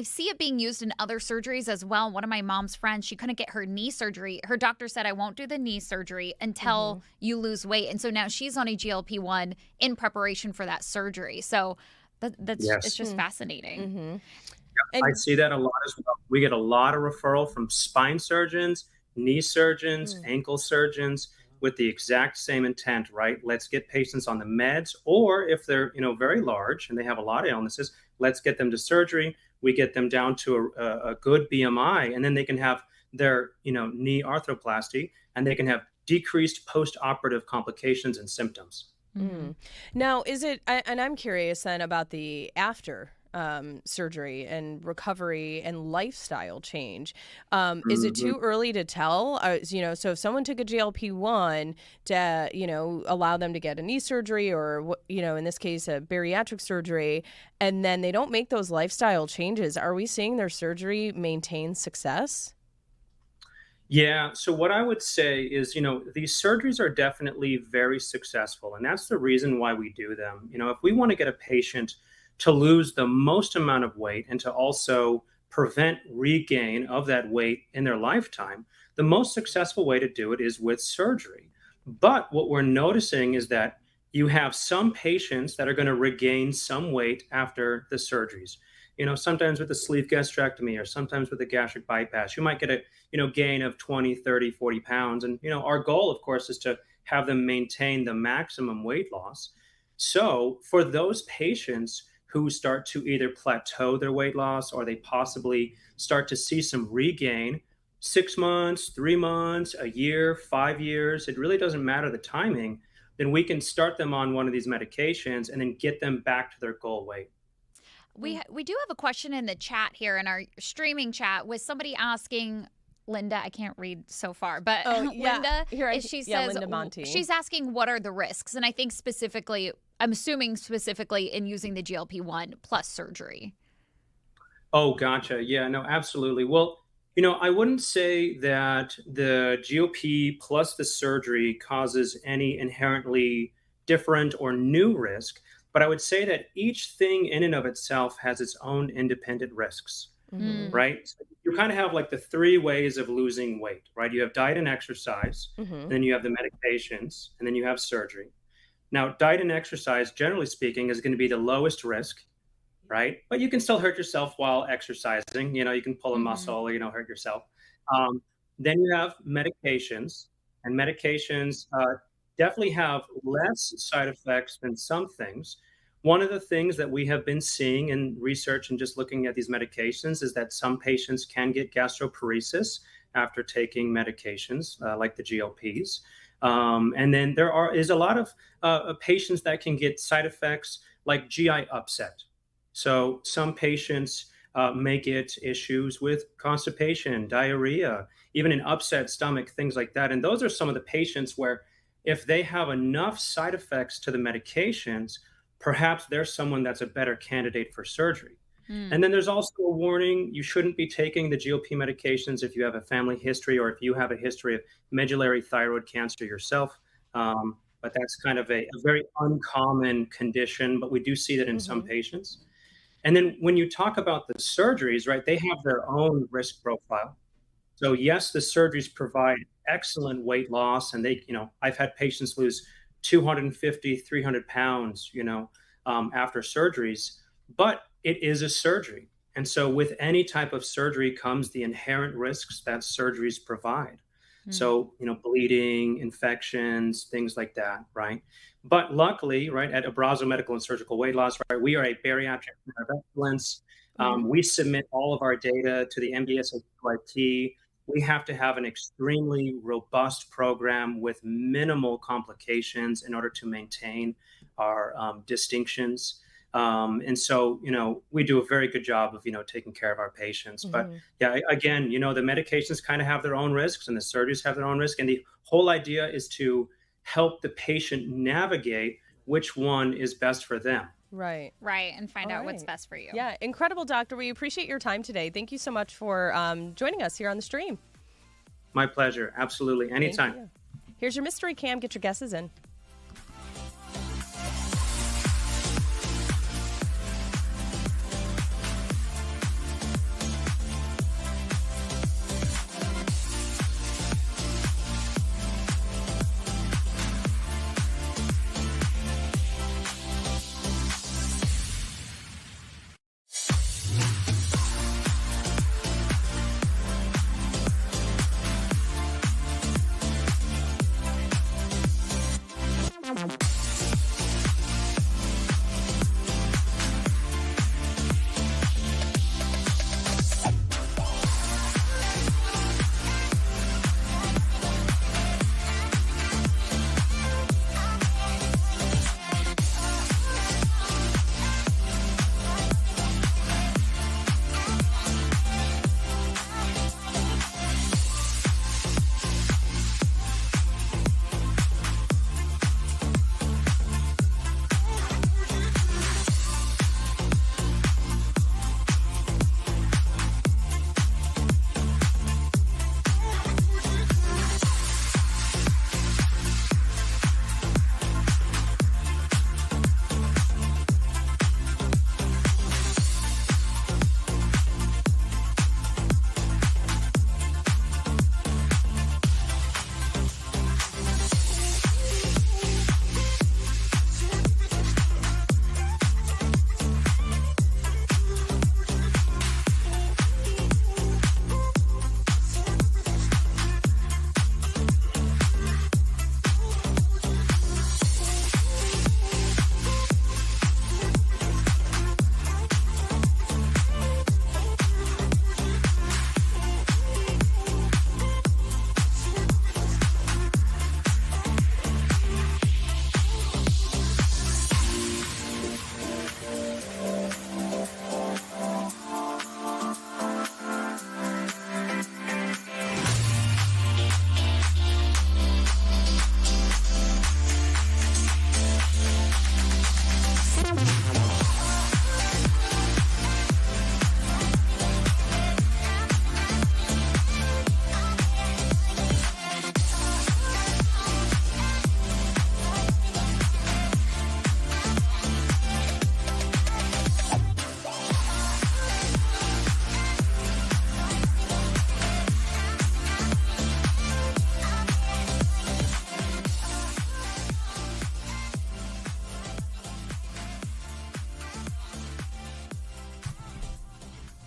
see it being used in other surgeries as well. One of my mom's friends, she couldn't get her knee surgery. Her doctor said, I won't do the knee surgery until you lose weight. And so now she's on a GLP-1 in preparation for that surgery. So that's it's just fascinating. I see that a lot as well. We get a lot of referral from spine surgeons, knee surgeons, ankle surgeons, with the exact same intent, right? Let's get patients on the meds, or if they're, very large and they have a lot of illnesses, let's get them to surgery. We get them down to a good BMI, and then they can have their, knee arthroplasty, and they can have decreased post-operative complications and symptoms. Now, is it, and I'm curious then about the after surgery and recovery and lifestyle change. Is it too early to tell? So if someone took a GLP-1 to, allow them to get a knee surgery or, in this case, a bariatric surgery, and then they don't make those lifestyle changes, are we seeing their surgery maintain success? Yeah. So what I would say is, these surgeries are definitely very successful, and that's the reason why we do them. If we want to get a patient to lose the most amount of weight and to also prevent regain of that weight in their lifetime, the most successful way to do it is with surgery. But what we're noticing is that you have some patients that are going to regain some weight after the surgeries. Sometimes with a sleeve gastrectomy or sometimes with a gastric bypass, you might get a, gain of 20, 30, 40 pounds. And, our goal, of course, is to have them maintain the maximum weight loss. So for those patients who start to either plateau their weight loss or they possibly start to see some regain, 6 months, 3 months, a year, 5 years, it really doesn't matter the timing, then we can start them on one of these medications and then get them back to their goal weight. We do have a question in the chat here in our streaming chat with somebody asking, Linda, I can't read so far, but Linda, she says, Linda Monti. She's asking what are the risks? And I think I'm assuming specifically in using the GLP-1 plus surgery. Oh, gotcha. Yeah, no, absolutely. Well, I wouldn't say that the GLP plus the surgery causes any inherently different or new risk, but I would say that each thing in and of itself has its own independent risks. right? So you kind of have like the three ways of losing weight, right? You have diet and exercise, and then you have the medications, and then you have surgery. Now, diet and exercise, generally speaking, is going to be the lowest risk, right? But you can still hurt yourself while exercising. You can pull a muscle or, hurt yourself. Then you have medications, and medications definitely have less side effects than some things. One of the things that we have been seeing in research and just looking at these medications is that some patients can get gastroparesis after taking medications like the GLPs. And then there is a lot of patients that can get side effects like GI upset. So some patients may get issues with constipation, diarrhea, even an upset stomach, things like that. And those are some of the patients where if they have enough side effects to the medications, perhaps there's someone that's a better candidate for surgery. And then there's also a warning: you shouldn't be taking the GLP medications if you have a family history or if you have a history of medullary thyroid cancer yourself. But that's kind of a very uncommon condition, but we do see that in some patients. And then when you talk about the surgeries, right, they have their own risk profile. So yes, the surgeries provide excellent weight loss, and I've had patients lose 250, 300 pounds, after surgeries, but it is a surgery. And so with any type of surgery comes the inherent risks that surgeries provide. So, bleeding, infections, things like that, right? But luckily, right, at Abrazo Medical and Surgical Weight Loss, right, we are a bariatric center of excellence. We submit all of our data to the MDSAQIT. We have to have an extremely robust program with minimal complications in order to maintain our distinctions. And so, we do a very good job of, taking care of our patients. But yeah, again, the medications kind of have their own risks and the surgeries have their own risk. And the whole idea is to help the patient navigate which one is best for them. Right. And find out what's best for you. Yeah. Incredible, doctor. We appreciate your time today. Thank you so much for joining us here on the stream. My pleasure. Absolutely. Anytime. Here's your mystery cam. Get your guesses in.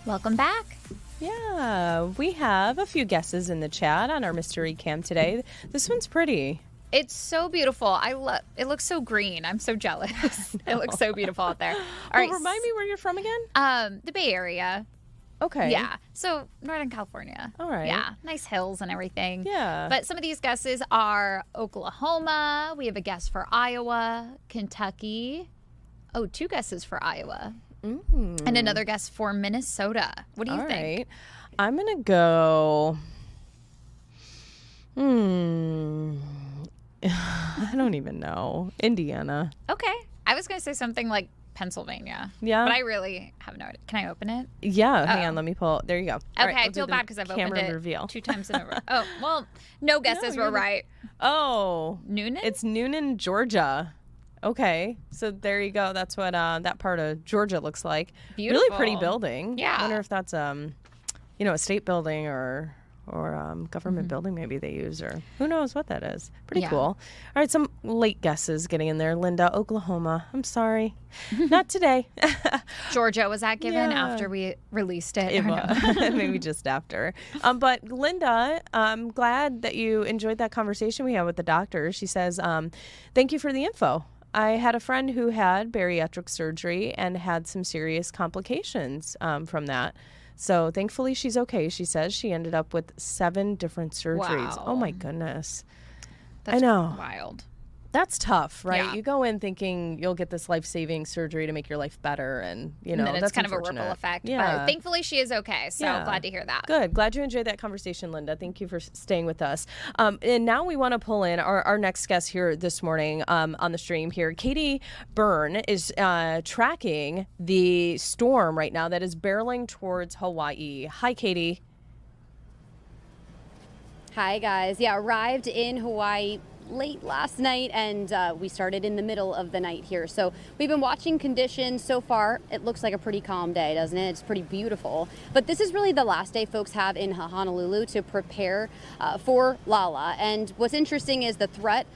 Welcome back. Yeah, we have a few guesses in the chat on our mystery cam today. This one's pretty. It's so beautiful. It looks so green. I'm so jealous. It looks so beautiful out there. All right. Remind me where you're from again? The Bay Area. Okay. Yeah. So Northern California. All right. Yeah. Nice hills and everything. Yeah. But some of these guesses are Oklahoma. We have a guess for Iowa, Kentucky. Oh, 2 guesses for Iowa. And another guess for Minnesota. What do you think? Right. I'm going to go. I don't even know. Indiana. Okay. I was going to say something like Pennsylvania. Yeah. But I really have no idea. Can I open it? Yeah. Hang on. Let me pull. There you go. Okay. I feel bad because I've opened it reveal. 2 times in a row. Oh, well, no guesses were right. Oh. Noonan? It's Noonan, Georgia. Okay. So there you go. That's what that part of Georgia looks like. Beautiful. Really pretty building. Yeah. I wonder if that's a state building or government building maybe they use, or who knows what that is. Pretty Yeah. cool. All right, some late guesses getting in there. Linda, Oklahoma. I'm sorry. Not today. Georgia, was that given Yeah. after we released it? It Or no? was. Maybe just after. But Linda, I'm glad that you enjoyed that conversation we had with the doctor. She says, thank you for the info. I had a friend who had bariatric surgery and had some serious complications from that. So thankfully she's okay. She says she ended up with 7 different surgeries. Wow. Oh my goodness. That's I know. wild. That's tough, right? Yeah. You go in thinking you'll get this life-saving surgery to make your life better, and And then it's that's kind of a unfortunate. ripple effect. Yeah. But thankfully she is okay. So Yeah. glad to hear that. Good. Glad you enjoyed that conversation, Linda. Thank you for staying with us. And now we want to pull in our next guest here this morning on the stream here. Katie Byrne is tracking the storm right now that is barreling towards Hawaii. Hi, Katie. Hi, guys. Yeah, arrived in Hawaii late last night, and we started in the middle of the night here. So we've been watching conditions so far. It looks like a pretty calm day, doesn't it? It's pretty beautiful. But this is really the last day folks have in Honolulu to prepare for Lala. And what's interesting is the threat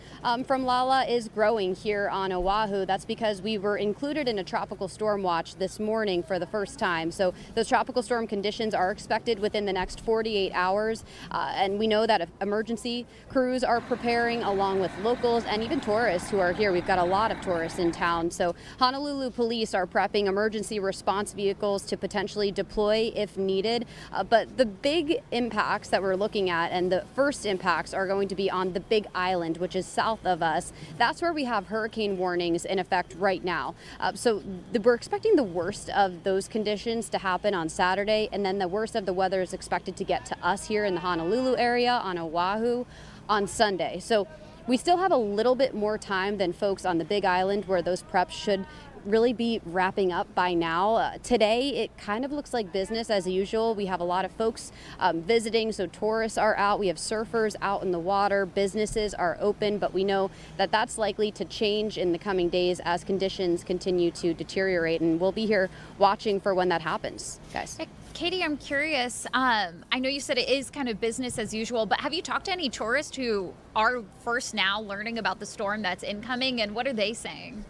from Lala is growing here on Oahu. That's because we were included in a tropical storm watch this morning for the first time. So those tropical storm conditions are expected within the next 48 hours. And we know that emergency crews are preparing along with locals and even tourists who are here. We've got a lot of tourists in town. So Honolulu police are prepping emergency response vehicles to potentially deploy if needed. But the big impacts that we're looking at, and the first impacts, are going to be on the Big Island, which is south of us. That's where we have hurricane warnings in effect right now. So we're expecting the worst of those conditions to happen on Saturday, and then the worst of the weather is expected to get to us here in the Honolulu area on Oahu on Sunday. So we still have a little bit more time than folks on the Big Island, where those preps should really be wrapping up by now. Today, it kind of looks like business as usual. We have a lot of folks visiting, so tourists are out. We have surfers out in the water. Businesses are open, but we know that that's likely to change in the coming days as conditions continue to deteriorate, and we'll be here watching for when that happens, guys. Katie, I'm curious. I know you said it is kind of business as usual, but have you talked to any tourists who are first now learning about the storm that's incoming, and what are they saying?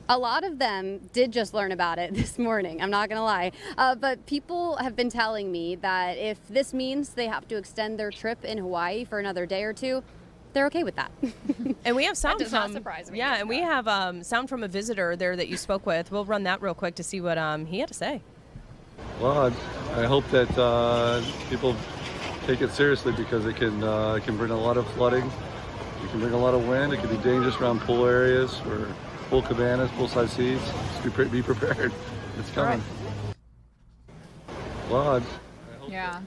A lot of them did just learn about it this morning, I'm not going to lie. But people have been telling me that if this means they have to extend their trip in Hawaii for another day or two, they're okay with that. And we have sound That does from not surprise me. Yeah, and we have sound from a visitor there that you spoke with. We'll run that real quick to see what he had to say. Well, I hope that people take it seriously, because it can bring a lot of flooding. It can bring a lot of wind. It can be dangerous around pool areas or pool cabanas, poolside seats. Just be prepared. It's coming. Well, Yeah.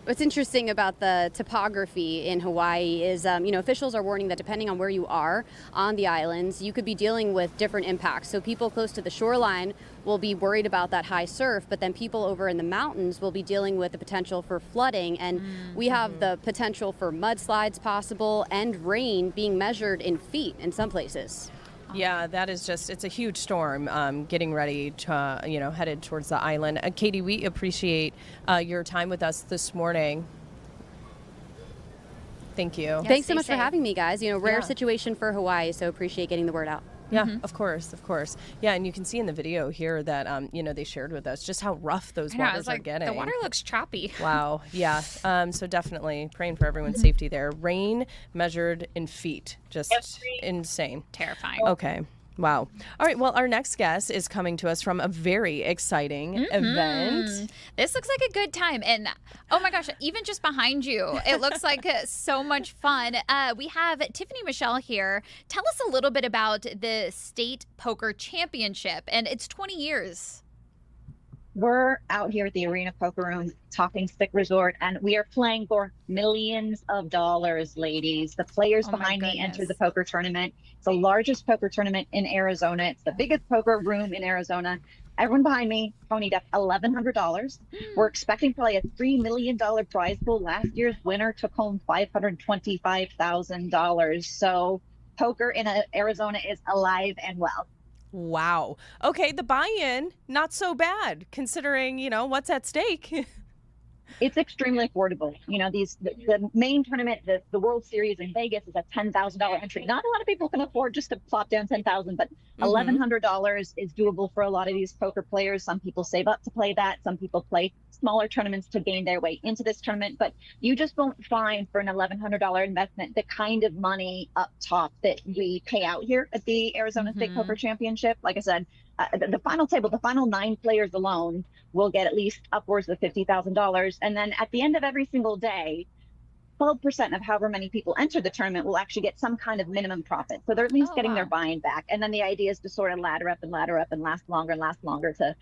What's interesting about the topography in Hawaii is, officials are warning that depending on where you are on the islands, you could be dealing with different impacts. So people close to the shoreline will be worried about that high surf, but then people over in the mountains will be dealing with the potential for flooding. And we have the potential for mudslides possible and rain being measured in feet in some places. Yeah, that is it's a huge storm getting ready to, headed towards the island. Katie, we appreciate your time with us this morning. Thank you. Thanks so stay much safe. for having me, guys. Rare Yeah. situation for Hawaii, so appreciate getting the word out. Yeah, of course. Yeah, and you can see in the video here that they shared with us just how rough those waters are getting. The water looks choppy. Wow. Yeah. So definitely praying for everyone's safety there. Rain measured in feet, just insane, Terrifying. Okay. Wow. All right. Well, our next guest is coming to us from a very exciting event. This looks like a good time. And oh my gosh, even just behind you, it looks like so much fun. We have Tiffany Michelle here. Tell us a little bit about the State Poker Championship. And it's 20 years. We're out here at the Arena Poker Room, Talking Stick Resort, and we are playing for millions of dollars, ladies. The players behind me enter the poker tournament. It's the largest poker tournament in Arizona. It's the biggest poker room in Arizona. Everyone behind me ponied up $1,100. We're expecting probably a $3 million prize pool. Last year's winner took home $525,000. So poker in Arizona is alive and well. Wow. Okay, the buy-in, not so bad, considering, what's at stake. It's extremely affordable. The main tournament, the World Series in Vegas is a $10,000 entry. Not a lot of people can afford just to plop down $10,000, but $1,100 is doable for a lot of these poker players. Some people save up to play that. Some people play smaller tournaments to gain their way into this tournament, but you just won't find for an $1,100 investment the kind of money up top that we pay out here at the Arizona State Poker Championship. Like I said, the final table, the final 9 players alone will get at least upwards of $50,000. And then at the end of every single day, 12% of however many people enter the tournament will actually get some kind of minimum profit. So they're at least getting their buy-in back. And then the idea is to sort of ladder up and last longer to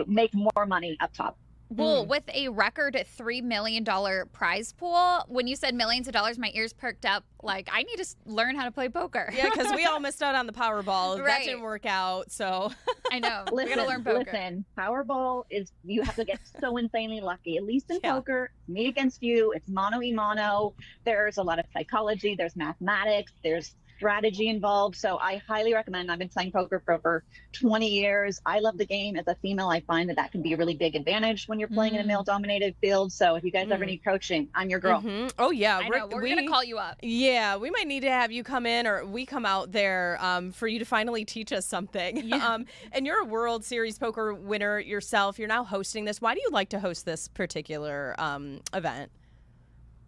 make more money up top. Well, with a record $3 million prize pool, when you said millions of dollars, my ears perked up. Like, I need to learn how to play poker. Yeah, because we all missed out on the Powerball. That didn't work out, so. I know. We're going to learn poker. Listen, Powerball is, you have to get so insanely lucky. At least in poker, me against you, it's mano-y-mano. There's a lot of psychology, there's mathematics, there's strategy involved. So I highly recommend. I've been playing poker for over 20 years. I love the game. As a female, I find that can be a really big advantage when you're playing in a male-dominated field. So if you guys ever need coaching, I'm your girl. Oh, yeah. I know. We're going to call you up. Yeah, we might need to have you come in, or we come out there for you to finally teach us something. Yeah. And you're a World Series poker winner yourself. You're now hosting this. Why do you like to host this particular event?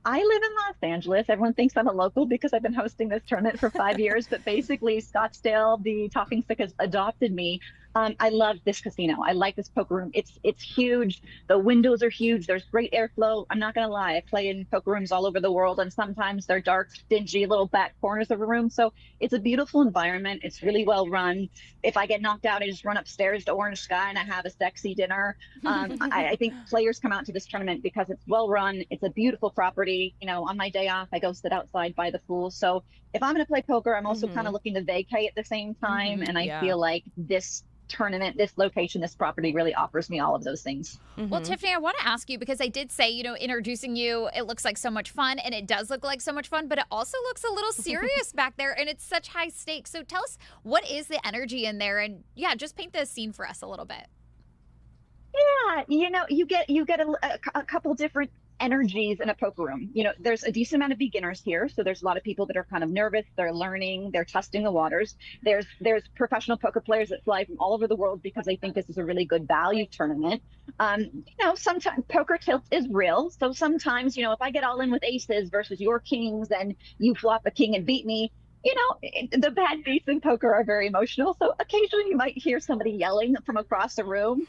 I live in Los Angeles. Everyone thinks I'm a local because I've been hosting this tournament for 5 years, but basically Scottsdale, the Talking Stick, has adopted me. I love this casino. I like this poker room. It's huge. The windows are huge. There's great airflow. I'm not going to lie. I play in poker rooms all over the world, and sometimes they're dark, dingy little back corners of a room. So it's a beautiful environment. It's really well run. If I get knocked out, I just run upstairs to Orange Sky and I have a sexy dinner. I think players come out to this tournament because it's well run. It's a beautiful property. On my day off, I go sit outside by the pool. So if I'm going to play poker, I'm also kind of looking to vacay at the same time. And I feel like this tournament, this location, this property really offers me all of those things. Well, Tiffany, I want to ask you, because I did say, introducing you, it looks like so much fun, and it does look like so much fun, but it also looks a little serious back there, and it's such high stakes. So tell us, what is the energy in there? And just paint the scene for us a little bit. Yeah, you get a couple different energies in a poker room. There's a decent amount of beginners here, so there's a lot of people that are kind of nervous, they're learning, they're testing the waters. There's professional poker players that fly from all over the world because they think this is a really good value tournament. Sometimes poker tilt is real, so sometimes if I get all in with aces versus your kings and you flop a king and beat me, the bad beats in poker are very emotional. So occasionally you might hear somebody yelling from across the room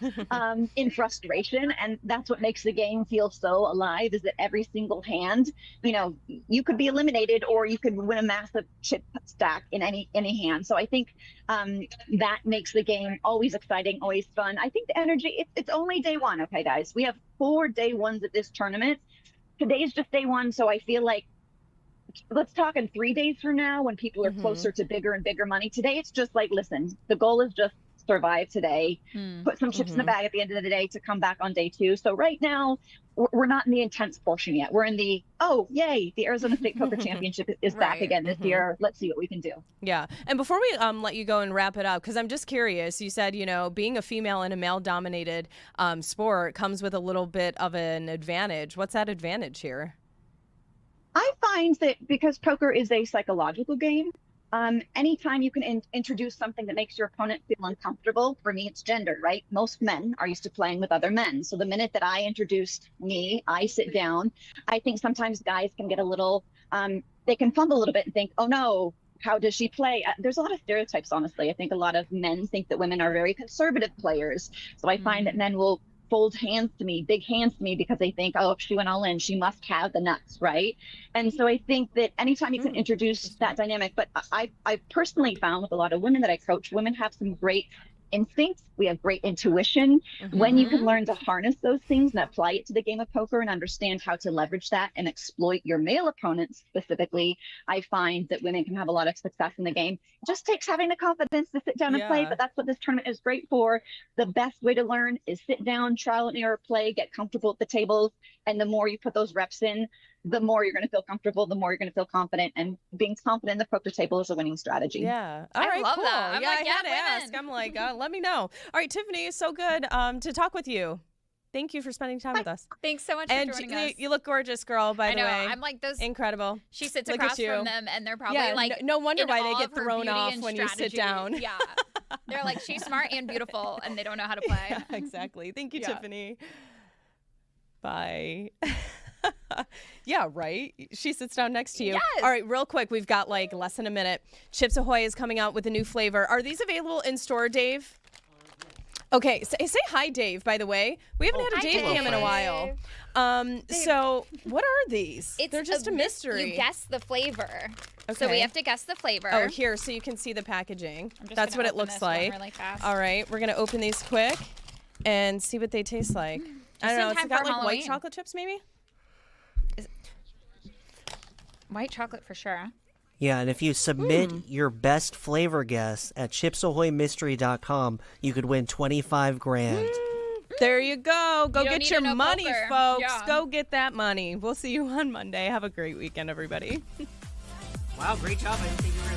in frustration. And that's what makes the game feel so alive, is that every single hand, you could be eliminated or you could win a massive chip stack in any hand. So I think that makes the game always exciting, always fun. I think the energy, it's only day one. Okay, guys, we have 4 day ones at this tournament. Today's just day one. So I feel like, let's talk in 3 days from now when people are closer to bigger and bigger money. Today, it's just like, listen, the goal is just survive today, put some chips in the bag at the end of the day to come back on day 2. So right now, we're not in the intense portion yet. We're in the, oh, yay, the Arizona State Poker Championship is back again this year. Let's see what we can do. Yeah. And before we let you go and wrap it up, because I'm just curious, you said, being a female in a male-dominated sport comes with a little bit of an advantage. What's that advantage here? I find that because poker is a psychological game, Anytime you can introduce something that makes your opponent feel uncomfortable, for me, it's gender, right? Most men are used to playing with other men. So the minute that I introduced me, I sit down. I think sometimes guys can get a little, they can fumble a little bit and think, oh no, how does she play? There's a lot of stereotypes, honestly. I think a lot of men think that women are very conservative players. So I find that men will fold hands to me, big hands to me, because they think, oh, if she went all in, she must have the nuts, right? And so I think that anytime you can introduce that dynamic, but I've personally found with a lot of women that I coach, women have some great instincts. We have great intuition. When you can learn to harness those things and apply it to the game of poker and understand how to leverage that and exploit your male opponents specifically, I find that women can have a lot of success in the game. It just takes having the confidence to sit down and play, but that's what this tournament is great for. The best way to learn is sit down, trial and error play, get comfortable at the tables, and the more you put those reps in, the more you're going to feel comfortable, the more you're going to feel confident, and being confident in the poker table is a winning strategy. Yeah. All right, love cool. that. I'm yeah, like, I had to ask. women. I'm like, let me know. All right, Tiffany, it's so good to talk with you. Thank you for spending time with us. Thanks so much for joining us. You look gorgeous, girl, by I the know. way. I'm like those. Incredible. She sits Look across at you. from them, and they're probably like, no wonder in why awe they get of her thrown beauty off and when you sit strategy. down. Yeah. They're like, she's smart and beautiful, and they don't know how to play. Yeah, exactly. Thank you, Tiffany. Bye. Yeah, right. She sits down next to you. Yes. All right, real quick. We've got like less than a minute. Chips Ahoy is coming out with a new flavor. Are these available in store, Dave? Okay, say hi, Dave, by the way. We haven't had a Dave cam in a while. So what are these? They're just a mystery. You guess the flavor. Okay. So we have to guess the flavor. Oh, here, so you can see the packaging. That's what it looks like. Really fast. All right, we're gonna open these quick and see what they taste like. I don't know. It's got like white chocolate chips, maybe. White chocolate for sure. Yeah, and if you submit your best flavor guess at chipsahoymystery.com, you could win $25,000. There you go. Go You don't get need your to know money, poker. folks. Yeah. Go get that money. We'll see you on Monday. Have a great weekend, everybody. Wow, great job. I didn't think you were